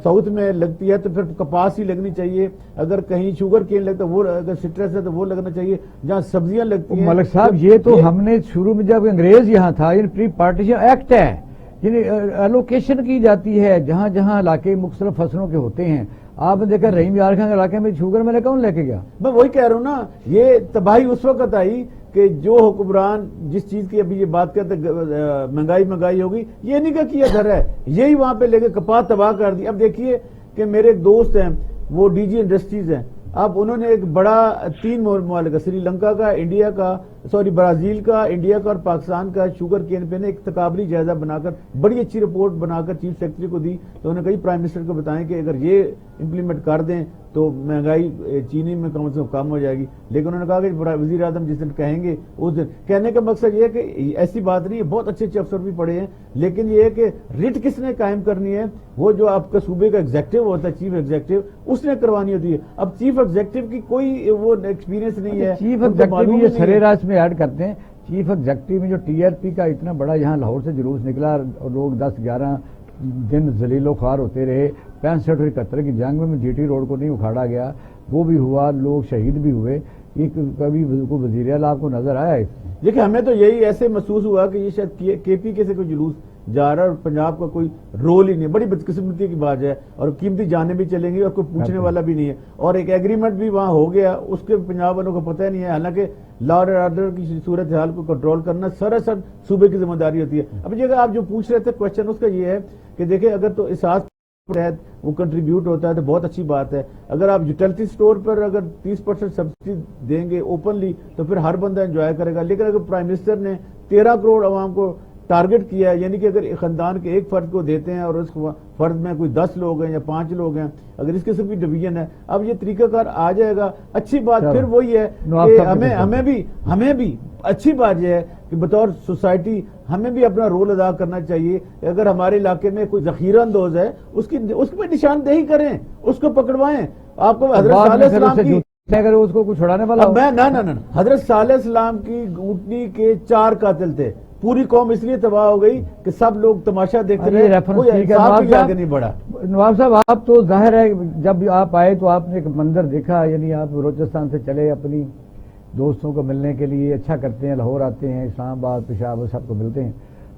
ساؤتھ میں لگتی ہے تو پھر کپاس ہی لگنی چاہیے, اگر کہیں شوگر کین لگتا ہے وہ, اگر سٹرس ہے تو وہ لگنا چاہیے, جہاں سبزیاں لگتی ہیں. ملک صاحب, یہ تو ہم نے شروع میں جب انگریز یہاں تھا, یہ پری پارٹیشن ایکٹ ہے, یعنی الوکیشن کی جاتی ہے جہاں جہاں علاقے مختلف فصلوں کے ہوتے ہیں. آپ نے دیکھا رحیم یار خان کے علاقے میں شوگر میں نے کون لے کے گیا؟ میں وہی کہہ رہا ہوں نا, یہ تباہی اس وقت آئی کہ جو حکمران جس چیز کی ابھی یہ بات کرتے مہنگائی ہوگی, یہ نہیں کہ کیا گھر ہے, یہی وہاں پہ لے کے کپاس تباہ کر دی. اب دیکھیے کہ میرے ایک دوست ہیں وہ ڈی جی انڈسٹریز ہیں, اب انہوں نے ایک بڑا 3 ممالک سری لنکا کا, انڈیا کا, برازیل کا, انڈیا کا اور پاکستان کا شوگر کین پہ نے ایک تقابلی جائزہ بنا کر بڑی اچھی رپورٹ بنا کر چیف سیکرٹری کو دی. تو انہوں نے کئی پرائم منسٹر کو بتائیں کہ اگر یہ امپلیمنٹ کر دیں تو مہنگائی چینی میں کم سے کم ہو جائے گی. لیکن انہوں نے کہا کہ وزیر اعظم جس دن کہیں گے اس دن. کہنے کا مقصد یہ ہے کہ ایسی بات نہیں ہے, بہت اچھے اچھے افسر بھی پڑے ہیں, لیکن یہ ہے کہ ریٹ کس نے قائم کرنی ہے, وہ جو آپ کا صوبے کا ایگزیکٹو ہوتا ہے چیف ایگزیکٹو, اس نے کروانی ہوتی ہے. اب چیف ایگزیکٹو کی کوئی وہ ایکسپیرینس نہیں ہے. چیف ایگزیکٹو یہ سرے راست میں ایڈ کرتے ہیں. چیف ایگزیکٹو میں جو ٹی آر پی کا اتنا بڑا یہاں لاہور سے جلوس نکلا اور لوگ 10-11 دن ذلیل و خوار ہوتے رہے, 65 اور 71 کی جنگ میں جی ٹی روڈ کو نہیں اکھاڑا گیا، وہ بھی ہوا، لوگ شہید بھی ہوئے، یہ کبھی کوئی وزیر اعلیٰ آپ کو نظر آیا اس میں؟ دیکھیں ہمیں تو یہی ایسے محسوس ہوا کہ یہ شاید کے پی کے سے کوئی جلوس جا رہا ہے اور پنجاب کا کوئی رول ہی نہیں. بڑی بدقسمتی کی بات ہے، اور قیمتی جانیں بھی چلیں گی اور کوئی پوچھنے والا بھی نہیں ہے، اور ایک ایگریمنٹ بھی وہاں ہو گیا، اس کے پنجاب والوں کو پتہ ہی نہیں ہے. حالانکہ لا اینڈ آرڈر کی صورتحال کو کنٹرول کرنا سراسر صوبے کی ذمہ داری ہوتی ہے. اب جگہ آپ جو پوچھ رہے تھے کوشچن، اس کا یہ ہے کہ دیکھیں اگر تو اساس تحت وہ کنٹریبیوٹ ہوتا ہے تو بہت اچھی بات ہے. اگر آپ یوٹیلٹی سٹور پر اگر 30% سبسڈی دیں گے اوپنلی تو پھر ہر بندہ انجوائے کرے گا. لیکن اگر پرائم منسٹر نے 13 کروڑ عوام کو ٹارگٹ کیا ہے، یعنی کہ اگر خاندان کے ایک فرد کو دیتے ہیں اور اس فرد میں کوئی 10 لوگ ہیں یا 5 لوگ ہیں، اگر اس قسم کی ڈویژن ہے، اب یہ طریقہ کار آ جائے گا. اچھی بات پھر وہی ہے کہ ہمیں بھی اچھی بات یہ ہے کہ بطور سوسائٹی ہمیں بھی اپنا رول ادا کرنا چاہیے. اگر ہمارے علاقے میں کوئی ذخیرہ اندوز ہے اس پہ نشاندہی کریں، اس کو پکڑوائیں. آپ کو حضرت صالح السلام کی اگر اس کو کچھ چھڑانے والا نہ حضرت صالح السلام کی اونٹنی کے 4 قاتل تھے. پوری قوم اس لیے تباہ ہو گئی کہ سب لوگ تماشا دیکھتے رہے، کوئی انصاف بھی آگے نہیں بڑھا. نواب صاحب آپ تو ظاہر ہے جب آپ آئے تو آپ نے ایک منظر دیکھا، یعنی آپ بلوچستان سے چلے اپنی دوستوں کو ملنے کے لیے، اچھا کرتے ہیں، لاہور آتے ہیں، اسلام آباد پشاور سب کو ملتے ہیں،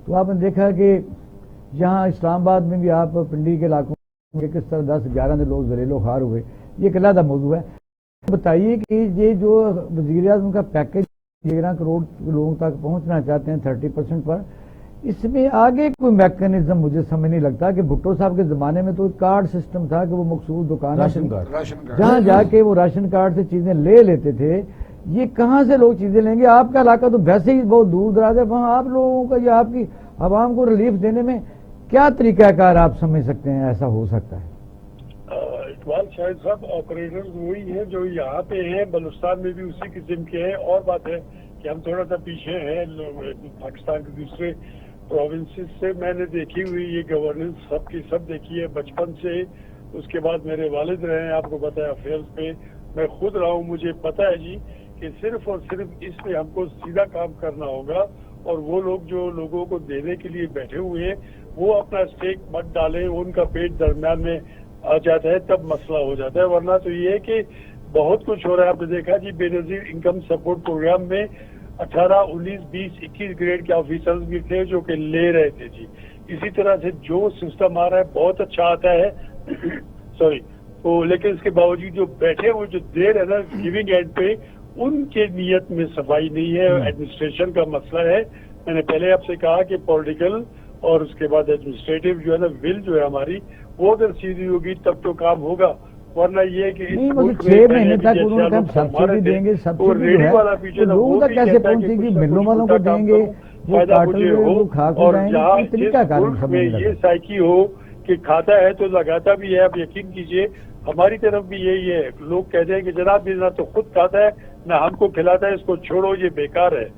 تو آپ نے دیکھا کہ یہاں اسلام آباد میں بھی آپ پنڈی کے علاقوں میں کس طرح 10-11 لوگ ذلیل و خوار ہوئے. یہ ایک علیحدہ موضوع ہے. بتائیے کہ یہ جو وزیر اعظم کا پیکج 13 کروڑ لوگوں تک پہنچنا چاہتے ہیں 30% پر، اس میں آگے کوئی میکینزم مجھے سمجھ نہیں لگتا. کہ بھٹو صاحب کے زمانے میں تو کارڈ سسٹم تھا کہ وہ مخصوص دکان جہاں جا کے وہ راشن کارڈ سے چیزیں لے لیتے تھے. یہ کہاں سے لوگ چیزیں لیں گے؟ آپ کا علاقہ تو ویسے ہی بہت دور دراز ہے، وہاں آپ لوگوں کا یا آپ کی عوام کو ریلیف دینے میں کیا طریقہ کار آپ سمجھ سکتے ہیں ایسا ہو سکتا ہے؟ اقبال شاہد صاحب، آپریٹرز وہی ہیں جو یہاں پہ ہیں، بلوچستان میں بھی اسی قسم کے ہیں. اور بات ہے کہ ہم تھوڑا سا پیچھے ہیں پاکستان کے دوسرے پروونسز سے. میں نے دیکھی ہوئی یہ گورننس سب کی سب دیکھی ہے بچپن سے. اس کے بعد میرے والد رہے ہیں، آپ کو پتا ہے افیئرز پہ، میں خود رہا ہوں، مجھے پتا ہے جی کہ صرف اور صرف اس پہ ہم کو سیدھا کام کرنا ہوگا. اور وہ لوگ جو لوگوں کو دینے کے لیے بیٹھے ہوئے ہیں وہ اپنا اسٹیک مت ڈالیں، ان کا پیٹ درمیان میں آ جاتا ہے تب مسئلہ ہو جاتا ہے. ورنہ تو یہ ہے کہ بہت کچھ ہو رہا ہے. آپ نے دیکھا جی بے نظیر انکم سپورٹ پروگرام میں 18, 19, 20, 21 گریڈ کے آفیسرز بھی تھے جو کہ لے رہے تھے جی. اسی طرح سے جو سسٹم آ رہا ہے بہت اچھا آتا ہے سوری تو، لیکن اس کے باوجود جو بیٹھے ہوئے جو دے رہے نا گیونگ اینڈ پہ، ان کے نیت میں صفائی نہیں ہے. ایڈمنسٹریشن کا مسئلہ ہے. میں نے پہلے آپ سے کہا کہ پولیٹیکل اور اس کے بعد ایڈمنسٹریٹو جو ہے نا ول جو ہے ہماری، وہ اگر سیدھی ہوگی تب تو کام ہوگا. ورنہ یہ کہ 6 مہینے تک انہوں نے سبسڈی دیں گے، سبسڈی لوگوں تک کیسے پہنچے گی؟ ملوں والوں کو دیں گے، وہ کاٹل وہ کھا کے جائیں گے. طریقہ کار میں یہ سائیکی ہو کہ کھاتا ہے تو لگاتا بھی ہے. اب یقین کیجئے ہماری طرف بھی یہی ہے. لوگ کہتے ہیں کہ جناب نہ تو خود کھاتا ہے نہ ہم کو کھلاتا ہے، اس کو چھوڑو یہ بیکار ہے.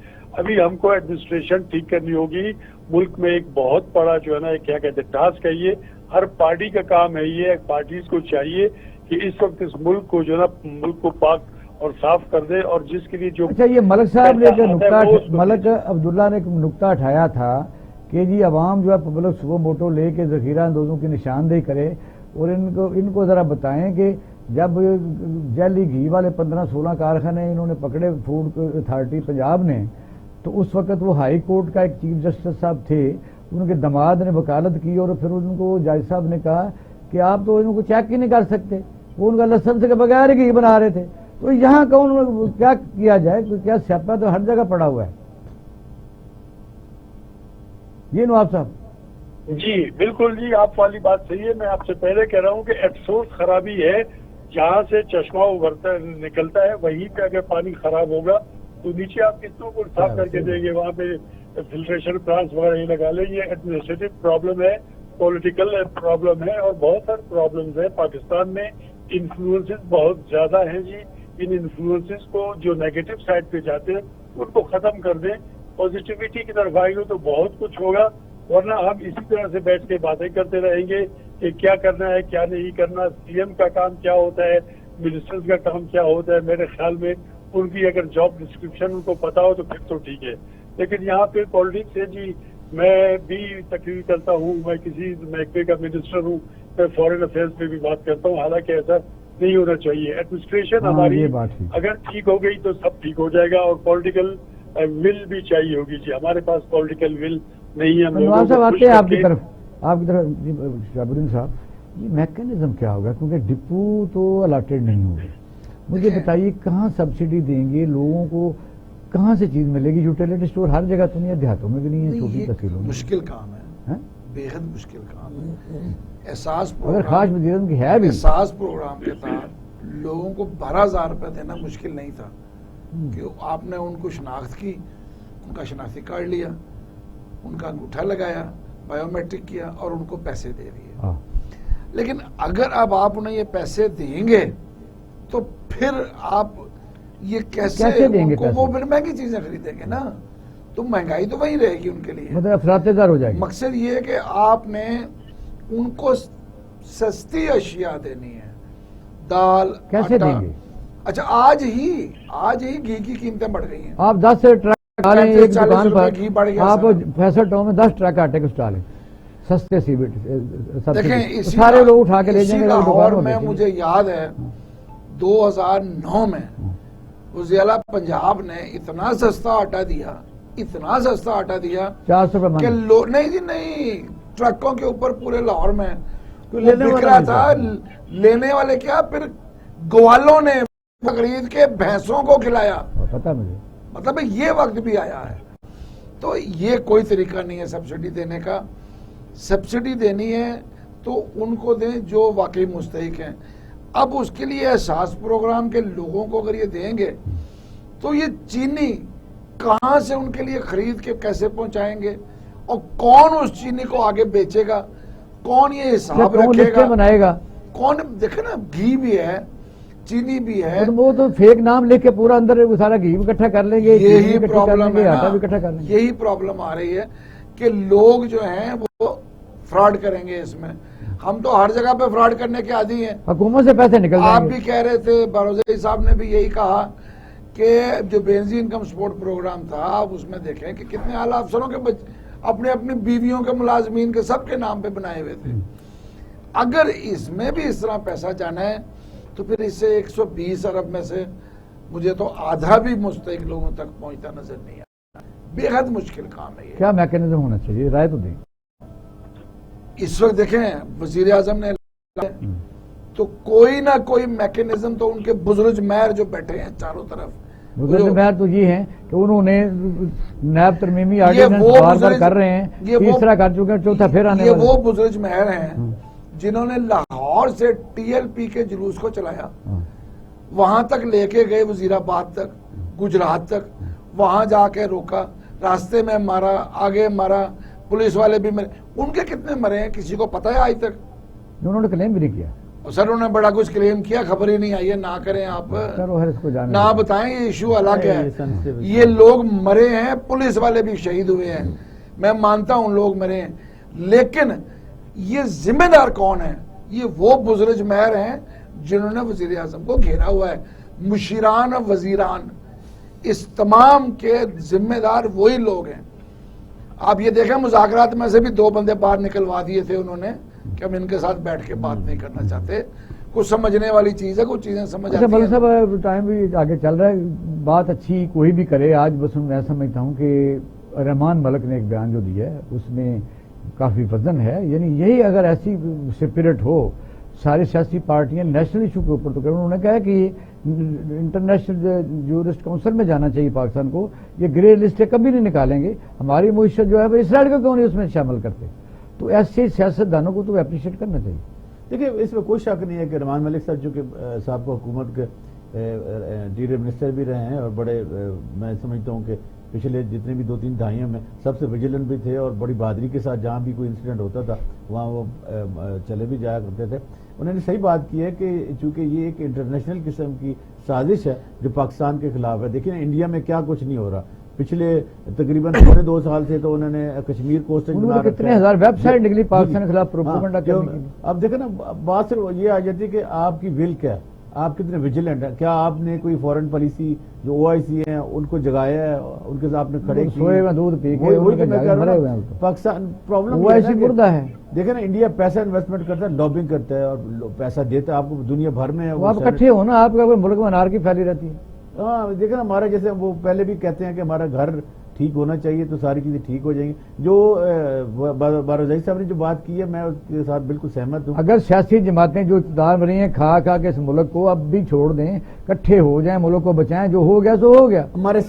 ابھی ہم کو ایڈمنسٹریشن ٹھیک کرنی ہوگی. ملک میں ایک بہت بڑا جو ہے نا کیا کہتے ہیں ٹاسک ہے یہ. ہر پارٹی کا کام ہے یہ. پارٹیز کو چاہیے کہ اس وقت اس ملک کو جو ہے نا ملک کو پاک اور صاف کر دے. اور جس کے لیے جو اچھا یہ ملک صاحب نے ملک عبداللہ نے ایک نقطہ اٹھایا تھا کہ جی عوام جو ہے پبلک سو موٹو لے کے ذخیرہ اندوزوں کی نشاندہی کرے، اور ان کو ذرا بتائیں کہ جب جیلی گھی والے 15-16 کارخانے انہوں نے پکڑے فوڈ اتھارٹی پنجاب نے، تو اس وقت وہ ہائی کورٹ کا ایک چیف جسٹس صاحب تھے، ان کے دماد نے وکالت کی، اور پھر ان کو جج صاحب نے کہا کہ آپ تو ان کو چیک ہی نہیں کر سکتے، وہ ان کا لائسنس کے بغیر گھی بنا رہے تھے. تو یہاں کون کیا کیا جائے؟ کیا سیاپا تو ہر جگہ پڑا ہوا ہے. جی نواب صاحب. جی بالکل جی، آپ والی بات صحیح ہے. میں آپ سے پہلے کہہ رہا ہوں کہ ایکسوس خرابی ہے. جہاں سے چشمہ ابھرتا نکلتا ہے وہیں پہ اگر پانی خراب ہوگا تو نیچے آپ کتنوں کو صاف کر کے دیں گے؟ وہاں پہ فلٹریشن پلانٹس وغیرہ ہی لگا لیں. یہ ایڈمنسٹریٹو پرابلم ہے، پولیٹیکل پرابلم ہے، اور بہت سارے پرابلمز ہیں. پاکستان میں انفلوئنسز بہت زیادہ ہیں جی. ان انفلوئنسز کو جو نیگیٹو سائڈ پہ جاتے ہیں ان کو ختم کر دیں. پازیٹیوٹی کی طرف آئیں گے تو بہت کچھ ہوگا. ورنہ ہم اسی طرح سے بیٹھ کے باتیں کرتے رہیں گے کہ کیا کرنا ہے کیا نہیں کرنا. سی ایم کا کام کیا ہوتا ہے، منسٹرز کا کام کیا ہوتا ہے. میرے خیال میں ان کی اگر جاب ڈسکرپشن ان کو پتا ہو تو پھر تو ٹھیک ہے. لیکن یہاں پہ پالیٹکس ہے جی. میں بھی تقریر کرتا ہوں، میں کسی محکمے کا منسٹر ہوں. میں فورن افیئرس پہ بھی بات کرتا ہوں، حالانکہ ایسا نہیں ہونا چاہیے. ایڈمنسٹریشن ہماری یہ بات ٹھیک. اگر ٹھیک ہو گئی تو سب ٹھیک ہو جائے گا، اور پولیٹیکل ول بھی چاہیے ہوگی. جی ہمارے پاس پولیٹیکل ول نہیں ہے. ہم لوگوں نواز صاحب کو آتے خوش ہیں کر آپ کی کے- طرف جی شہاب الدین صاحب، یہ میکینزم کیا ہوگا؟ کیونکہ ڈپو تو الاٹڈ نہیں ہوگے. مجھے بتائیے کہاں سبسڈی دیں گے لوگوں کو، کہاں سے چیز ملے گی؟ یوٹیلیٹی اسٹور ہر جگہ تو نہیں ہے، دیہاتوں میں بھی نہیں ہے، چھوٹی یہ تحصیلوں میں. مشکل کام ہے، ہاں؟ بے حد مشکل کام ہے. احساس اگر خاص وزیراعظم کی ہے بھی احساس پروگرام کے تحت لوگوں کو 12,000 روپے دینا مشکل نہیں تھا کہ آپ نے ان کو شناخت کی، ان کا شناختی کارڈ لیا، ان کا انگوٹھا لگایا، بایو میٹرک کیا اور ان کو پیسے دے دیے. ہاں. لیکن اگر اب آپ انہیں یہ پیسے دیں گے تو پھر آپ یہ کیسے دیں گے ان کو؟ پیسے؟ وہ پھر مہنگی چیزیں خریدیں گے نا، تو مہنگائی تو وہی رہے گی ان کے لیے. مطلب افراط زر ہو جائے گی. مقصد یہ ہے کہ آپ نے ان کو سستی اشیاء دینی ہے، دال، کیسے آٹا. دیں گے؟ اچھا آج ہی گھی کی قیمتیں بڑھ گئی ہیں. آپ 10 ٹرک ڈالیں ایک 40 دکان روپے پر، گھی بڑھ گیا آپ سارا. فیصل ٹاؤن میں 10 ٹرک آٹے کو ڈالیں سستے سی دیکھیں سارے لوگ اٹھا کے لے جائیں گے لاہور دکانوں میں میں. مجھے یاد ہے 2009 میں وزیر اعلیٰ پنجاب نے اتنا سستا آٹا دیا، اتنا سستا آٹا دیا 400 روپے کہ من. نہیں جی نہیں، ٹرکوں کے اوپر پورے لاہور میں تو لینے بک والا رہا نہیں تھا. تھا. لینے والے کیا، پھر گوالوں نے خرید کے بھینسوں کو کھلایا. پتا مجھے. مطلب یہ وقت بھی آیا ہے. تو یہ کوئی طریقہ نہیں ہے سبسڈی دینے کا. سبسڈی دینی ہے تو ان کو دیں جو واقعی مستحق ہیں. اب اس کے لیے احساس پروگرام کے لوگوں کو اگر یہ دیں گے تو یہ چینی کہاں سے ان کے لیے خرید کے کیسے پہنچائیں گے، اور کون اس چینی کو آگے بیچے گا، کون یہ حساب کون رکھے لسٹیں گا، بنائے گا؟ کون؟ دیکھیں نا، گھی بھی ہے، چینی بھی ہے. وہ تو فیک نام لکھ کے پورا اندر سارا گھی بھی اکٹھا کر لیں گے، چینی بھی یہی اکٹھی کر پرابلم لیں گے، ہے آٹا بھی نا، اکٹھا کر لیں گے. یہی پرابلم آ رہی ہے کہ لوگ جو ہیں وہ فراڈ کریں گے اس میں. ہم تو ہر جگہ پہ فراڈ کرنے کے عادی ہیں. حکومت سے پیسے نکل آپ جائیں گے. بھی کہہ رہے تھے، باروزئی صاحب نے بھی یہی کہا کہ جو بینزین انکم سپورٹ پروگرام تھا، آپ اس میں دیکھیں کہ کتنے اعلیٰ افسروں کے اپنے اپنی بیویوں کے ملازمین کے سب کے نام پہ بنائے ہوئے تھے. اگر اس میں بھی اس طرح پیسہ جانا ہے تو پھر اس سے 120 ارب میں سے مجھے تو آدھا بھی مستحق لوگوں تک پہنچتا نظر نہیں آتا. بے حد مشکل کام ہے یہ. کیا میکینزم ہونا چاہیے؟ رائے تو دیں. اس وقت دیکھیں وزیر اعظم نے تو کوئی نہ کوئی میکینزم تو ان کے بزرگ مہر جو بیٹھے ہیں چاروں طرف، بزرگ مہر تو یہ ہیں کہ انہوں نے نیب ترمیمی یہ آرڈیننس وہ بار بار بزرگ- کر رہے ہیں، یہ وہ- تیسرا کر چکے ہیں، چوتھا پھر آنے یہ والا. وہ بزرگ مہر ہیں جنہوں نے لاہور سے ٹی ایل پی کے جلوس کو چلایا، وہاں تک لے کے گئے، وزیر آباد تک، گجرات تک، وہاں جا کے روکا، راستے میں مارا، آگے مارا، پولیس والے بھی مرے. ان کے کتنے مرے ہیں کسی کو پتا ہے آج تک؟ انہوں نے کلیم بھی نہیں کیا. سر انہوں نے بڑا کچھ کلیم کیا، خبر ہی نہیں آئی ہے. نہ کریں آپ، سر وہ ہے اس کو جانے نہ دیں. بتائیں، یہ ایشو الگ ہے. یہ sensitive یہ لوگ مرے ہیں، پولیس والے بھی شہید ہوئے ہیں، میں مانتا ہوں لوگ مرے ہیں، لیکن یہ ذمہ دار کون ہے؟ یہ وہ بزرگ مہر ہیں جنہوں نے وزیر اعظم کو گھیرا ہوا ہے. مشیران اور وزیران، اس تمام کے ذمہ دار وہی لوگ ہیں. آپ یہ دیکھیں مذاکرات میں سے بھی 2 بندے باہر نکلوا دیے تھے انہوں نے کہ ہم ان کے ساتھ بیٹھ کے بات نہیں کرنا چاہتے. کچھ سمجھنے والی چیز ہے، کچھ چیزیں سمجھ اچھا آتی ملک ہیں. صاحب، ٹائم بھی آگے چل رہا ہے، بات اچھی کوئی بھی کرے. آج بس میں سمجھتا ہوں کہ رحمان ملک نے ایک بیان جو دیا ہے اس میں کافی وزن ہے. یعنی یہی اگر ایسی سپرٹ ہو ساری سیاسی پارٹیاں نیشنل ایشو کے اوپر تو کریں. انہوں نے کہا کہ انٹرنیشنل جورسٹ کونسل میں جانا چاہیے پاکستان کو. یہ گرے لسٹ کبھی نہیں نکالیں گے. ہماری معیشت جو ہے وہ اسرائیل کو کیوں نہیں اس میں شامل کرتے؟ تو ایسے سیاست دانوں کو تو اپریشیٹ کرنا چاہیے. دیکھیں اس میں کوئی شک نہیں ہے کہ رحمان ملک صاحب جو کہ صاحب کو حکومت کے ڈیری منسٹر بھی رہے ہیں اور بڑے میں سمجھتا ہوں کہ پچھلے جتنے بھی 2-3 دہائیوں میں سب سے ویجیلنٹ بھی تھے اور بڑی بہادری کے ساتھ جہاں بھی کوئی انسیڈنٹ ہوتا تھا وہاں وہ چلے بھی جایا کرتے تھے. انہوں نے صحیح بات کی ہے کہ چونکہ یہ ایک انٹرنیشنل قسم کی سازش ہے جو پاکستان کے خلاف ہے. دیکھیں انڈیا میں کیا کچھ نہیں ہو رہا. پچھلے تقریباً 2 سال سے تو انہوں نے کشمیر کوسٹ کتنے ہزار ویب سائٹ نکلی پاکستان کے خلاف پروپیگنڈا کرنے کی. اب دیکھیں نا بات صرف یہ آ جاتی ہے کہ آپ کی ول کیا ہے. آپ کتنے ویجیلنٹ ہیں؟ کیا آپ نے کوئی فورن پالیسی جو OIC ہیں ان کو جگایا ہے، ان کے ساتھ کھڑے سوئے میں دودھ پی کے وہی میں کہہ رہا ہوں پاکستان پرابلم OIC مردہ ہے. دیکھیں نا، انڈیا پیسہ انویسٹمنٹ کرتا ہے، لابنگ کرتا ہے اور پیسہ دیتا ہے آپ کو دنیا بھر میں. وہ آپ اکٹھے ہو نا، آپ کا ملک میں انارکی پھیلی رہتی ہے. ہاں دیکھیں نا، ہمارا جیسے وہ پہلے بھی کہتے ہیں کہ ہمارا گھر ٹھیک ہونا چاہیے تو ساری چیزیں ٹھیک ہو جائیں گی. جو بارودائی صاحب نے جو بات کی ہے میں اس کے ساتھ بالکل سہمت ہوں. اگر سیاسی جماعتیں جو اقتدار بنی ہیں کھا کھا کے اس ملک کو اب بھی چھوڑ دیں، اکٹھے ہو جائیں، ملک کو بچائیں، جو ہو گیا سو ہو گیا. ہمارے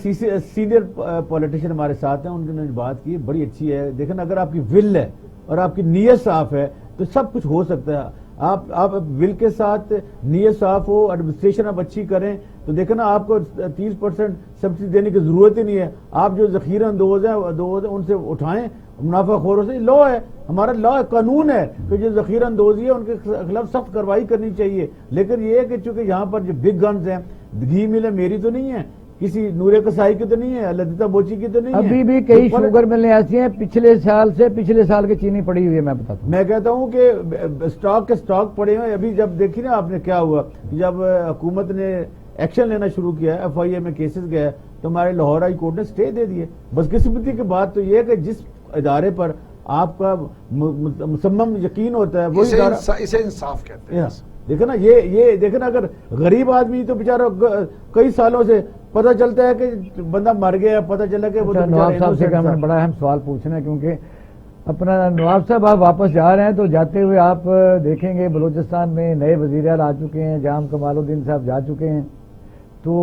سینئر پولیٹیشین ہمارے ساتھ ہیں، ان نے جو بات کی بڑی اچھی ہے. دیکھیں نا، اگر آپ کی ول ہے اور آپ کی نیت صاف ہے تو سب کچھ ہو سکتا ہے. آپ ول کے ساتھ نیت صاف ہو، ایڈمنسٹریشن آپ اچھی کریں تو دیکھیں نا، آپ کو 30% سبسڈی دینے کی ضرورت ہی نہیں ہے. آپ جو ذخیرہ اندوز ہیں ان سے اٹھائیں، منافع خوروں سے. لا ہے ہمارا، لا قانون ہے کہ جو ذخیرہ اندوزی ہے ان کے خلاف سخت کارروائی کرنی چاہیے. لیکن یہ ہے کہ چونکہ یہاں پر جو بگ گنز ہیں، گھی ملیں میری تو نہیں ہے، کسی نور قصائی کی تو نہیں ہے، لدیتا بوچی کی تو نہیں ہے. ابھی بھی کئی شوگر ملیں ایسی ہیں پچھلے سال کی چینی پڑی ہوئی ہے. میں بتاتا ہوں، میں کہتا ہوں کہ اسٹاک کے اسٹاک پڑے ہوئے. ابھی جب دیکھی نا آپ نے کیا ہوا، جب حکومت نے ایکشن لینا شروع کیا ہے، FIA میں کیسز گئے تو ہمارے لاہور ہائی کورٹ نے اسٹے دے دیے. بدقسمتی کی بات تو یہ ہے کہ جس ادارے پر آپ کا مصمم یقین ہوتا ہے وہی ادارہ، اسے انصاف کہتے ہیں. دیکھیں نا، یہ دیکھیں نا، اگر غریب آدمی تو بیچارہ کئی سالوں سے پتہ چلتا ہے کہ بندہ مر گیا، پتہ چلا کہ وہ نواب صاحب سے ہمیں بڑا اہم سوال پوچھنا ہے، کیونکہ اپنا نواب صاحب آپ واپس جا رہے ہیں تو جاتے ہوئے آپ دیکھیں گے بلوچستان میں نئے وزیر اعلیٰ آ چکے ہیں، جام کمال الدین صاحب جا چکے ہیں. تو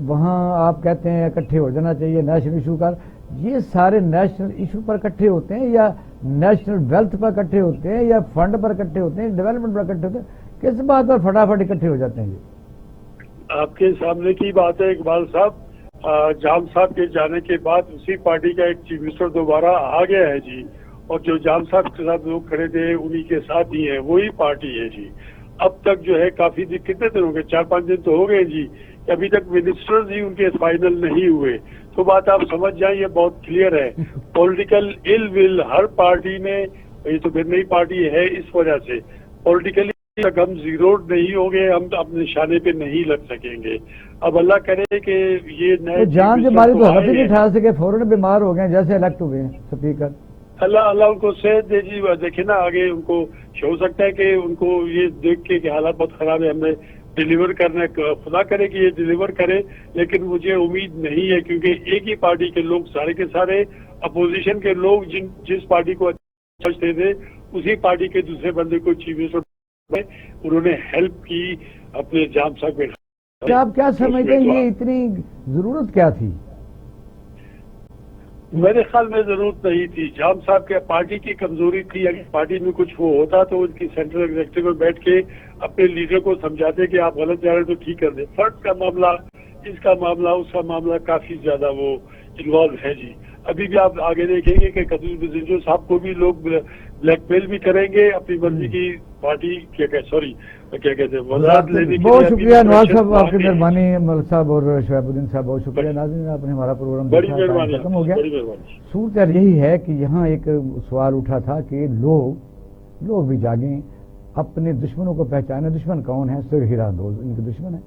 وہاں آپ کہتے ہیں اکٹھے ہو جانا چاہیے نیشنل ایشو پر. یہ سارے نیشنل ایشو پر اکٹھے ہوتے ہیں یا نیشنل ویلتھ پر اکٹھے ہوتے ہیں یا فنڈ پر اکٹھے ہوتے ہیں، ڈیولپمنٹ پر اکٹھے ہوتے ہیں؟ کس بات پر فٹافٹ اکٹھے ہو جاتے ہیں؟ یہ آپ کے سامنے کی بات ہے اقبال صاحب. جام صاحب کے جانے کے بعد اسی پارٹی کا ایک چیف منسٹر دوبارہ آ گیا ہے جی، اور جو جام صاحب کے ساتھ لوگ کھڑے تھے انہی کے ساتھ ہی ہیں، وہی پارٹی ہے جی. اب تک جو ہے کافی کتنے دن ہو گئے، 4-5 دن تو ہو گئے جی، کہ ابھی تک منسٹرز ہی ان کے فائنل نہیں ہوئے. تو بات آپ سمجھ جائیں، یہ بہت کلیئر ہے. پولیٹیکل ال ول ہر پارٹی میں، یہ تو پھر نئی پارٹی ہے، اس وجہ سے پولیٹیکلی تک ہم زیرو نہیں ہوں گے، ہم اپنے نشانے پہ نہیں لگ سکیں گے. اب اللہ کرے کہ یہ نئے جان بیماری تو ہاتھ ہی نہیں اٹھا سکے، فوراً بیمار ہو گئے جیسے الیکٹ ہوئے ہیں اسپیکر. اللہ ان کو صحت دے جی. دیکھیں نا آگے ان کو ہو سکتا ہے کہ ان کو یہ دیکھ کے کہ حالات بہت خراب ہے، ہمیں ڈیلیور کرنا، خدا کرے کہ یہ ڈیلیور کرے. لیکن مجھے امید نہیں ہے، کیونکہ ایک ہی پارٹی کے لوگ سارے کے سارے اپوزیشن کے لوگ جس پارٹی کو سمجھتے تھے اسی پارٹی کے دوسرے بندے کو چیف منسٹر انہوں نے ہیلپ کی اپنے جام صاحب کے. آپ کیا سمجھتے ہیں یہ اتنی ضرورت کیا تھی؟ میرے خیال میں ضرورت نہیں تھی. جام صاحب کے پارٹی کی کمزوری تھی. اگر پارٹی میں کچھ وہ ہوتا تو ان کی سینٹرل ایگزیکٹو میں بیٹھ کے اپنے لیڈر کو سمجھاتے کہ آپ غلط جا رہے ہیں تو ٹھیک کر دیں. فرد کا معاملہ، اس کا معاملہ، اس کا معاملہ کافی زیادہ وہ انوالو ہے جی. ابھی بھی آپ آگے دیکھیں گے کہ قدوس بزنجو صاحب کو بھی لوگ بلیک میل بھی کریں گے اپنی مرضی کی پارٹی کیا کہتے ہیں وزارت لینے کے. بہت شکریہ نواز صاحب، آپ کی مہربانی. ملک صاحب اور شعیب الدین صاحب بہت شکریہ. ناظرین آپ نے ہمارا پروگرام بڑی مہربانی، ختم ہو گیا. بڑی مہربانی. صورت یہی ہے کہ یہاں ایک سوال اٹھا تھا کہ لوگ بھی جاگیں، اپنے دشمنوں کو پہچانے. دشمن کون ہے؟ ذخیرہ اندوز ان کے دشمن ہیں.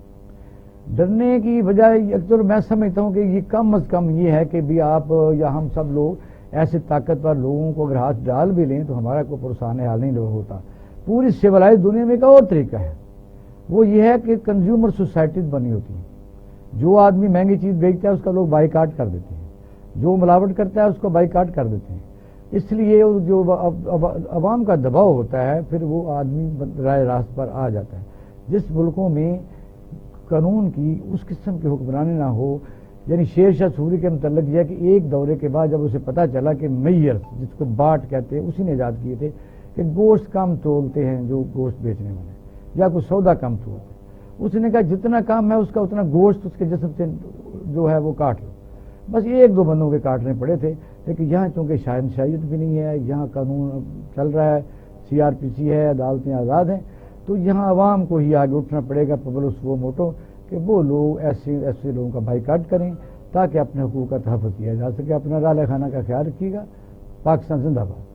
ڈرنے کی بجائے اکثر میں سمجھتا ہوں کہ یہ کم از کم یہ ہے کہ بھی آپ یا ہم سب لوگ ایسے طاقتور لوگوں کو اگر ہاتھ ڈال بھی لیں تو ہمارا کوئی پرسان حال نہیں ہوتا. پوری سیولائز دنیا میں ایک اور طریقہ ہے، وہ یہ ہے کہ کنزیومر سوسائٹیز بنی ہوتی ہیں. جو آدمی مہنگی چیز بیچتا ہے اس کا لوگ بائیکاٹ کر دیتے ہیں، جو ملاوٹ کرتا ہے اس کو بائیکاٹ کر دیتے ہیں. اس لیے جو عوام کا دباؤ ہوتا ہے پھر وہ آدمی رائے راست پر آ جاتا ہے. جس ملکوں میں قانون کی اس قسم کی حکمرانی نہ ہو، یعنی شیر شاہ سوری کے متعلق یہ ہے کہ ایک دورے کے بعد جب اسے پتا چلا کہ میئر جس کو باٹ کہتے ہیں اسی نے ایجاد کیے تھے کہ گوشت کم تولتے ہیں جو گوشت بیچنے والے، یا کوئی سودا کم تولتے ہیں، اس نے کہا جتنا کام ہے اس کا اتنا گوشت اس کے جسم سے جو ہے وہ کاٹ لو. بس ایک دو بندوں کے کاٹنے پڑے تھے. لیکن یہاں چونکہ شہنشاہیت بھی نہیں ہے، یہاں قانون چل رہا ہے، CRPC ہے، عدالتیں آزاد ہیں، تو یہاں عوام کو ہی آگے اٹھنا پڑے گا پبلس وہ موٹو کہ وہ لوگ ایسے لوگوں کا بائیکاٹ کریں تاکہ اپنے حقوق کا تحفظ کیا جا سکے. اپنا رالے خانہ کا خیال رکھیے گا. پاکستان زندہ باد.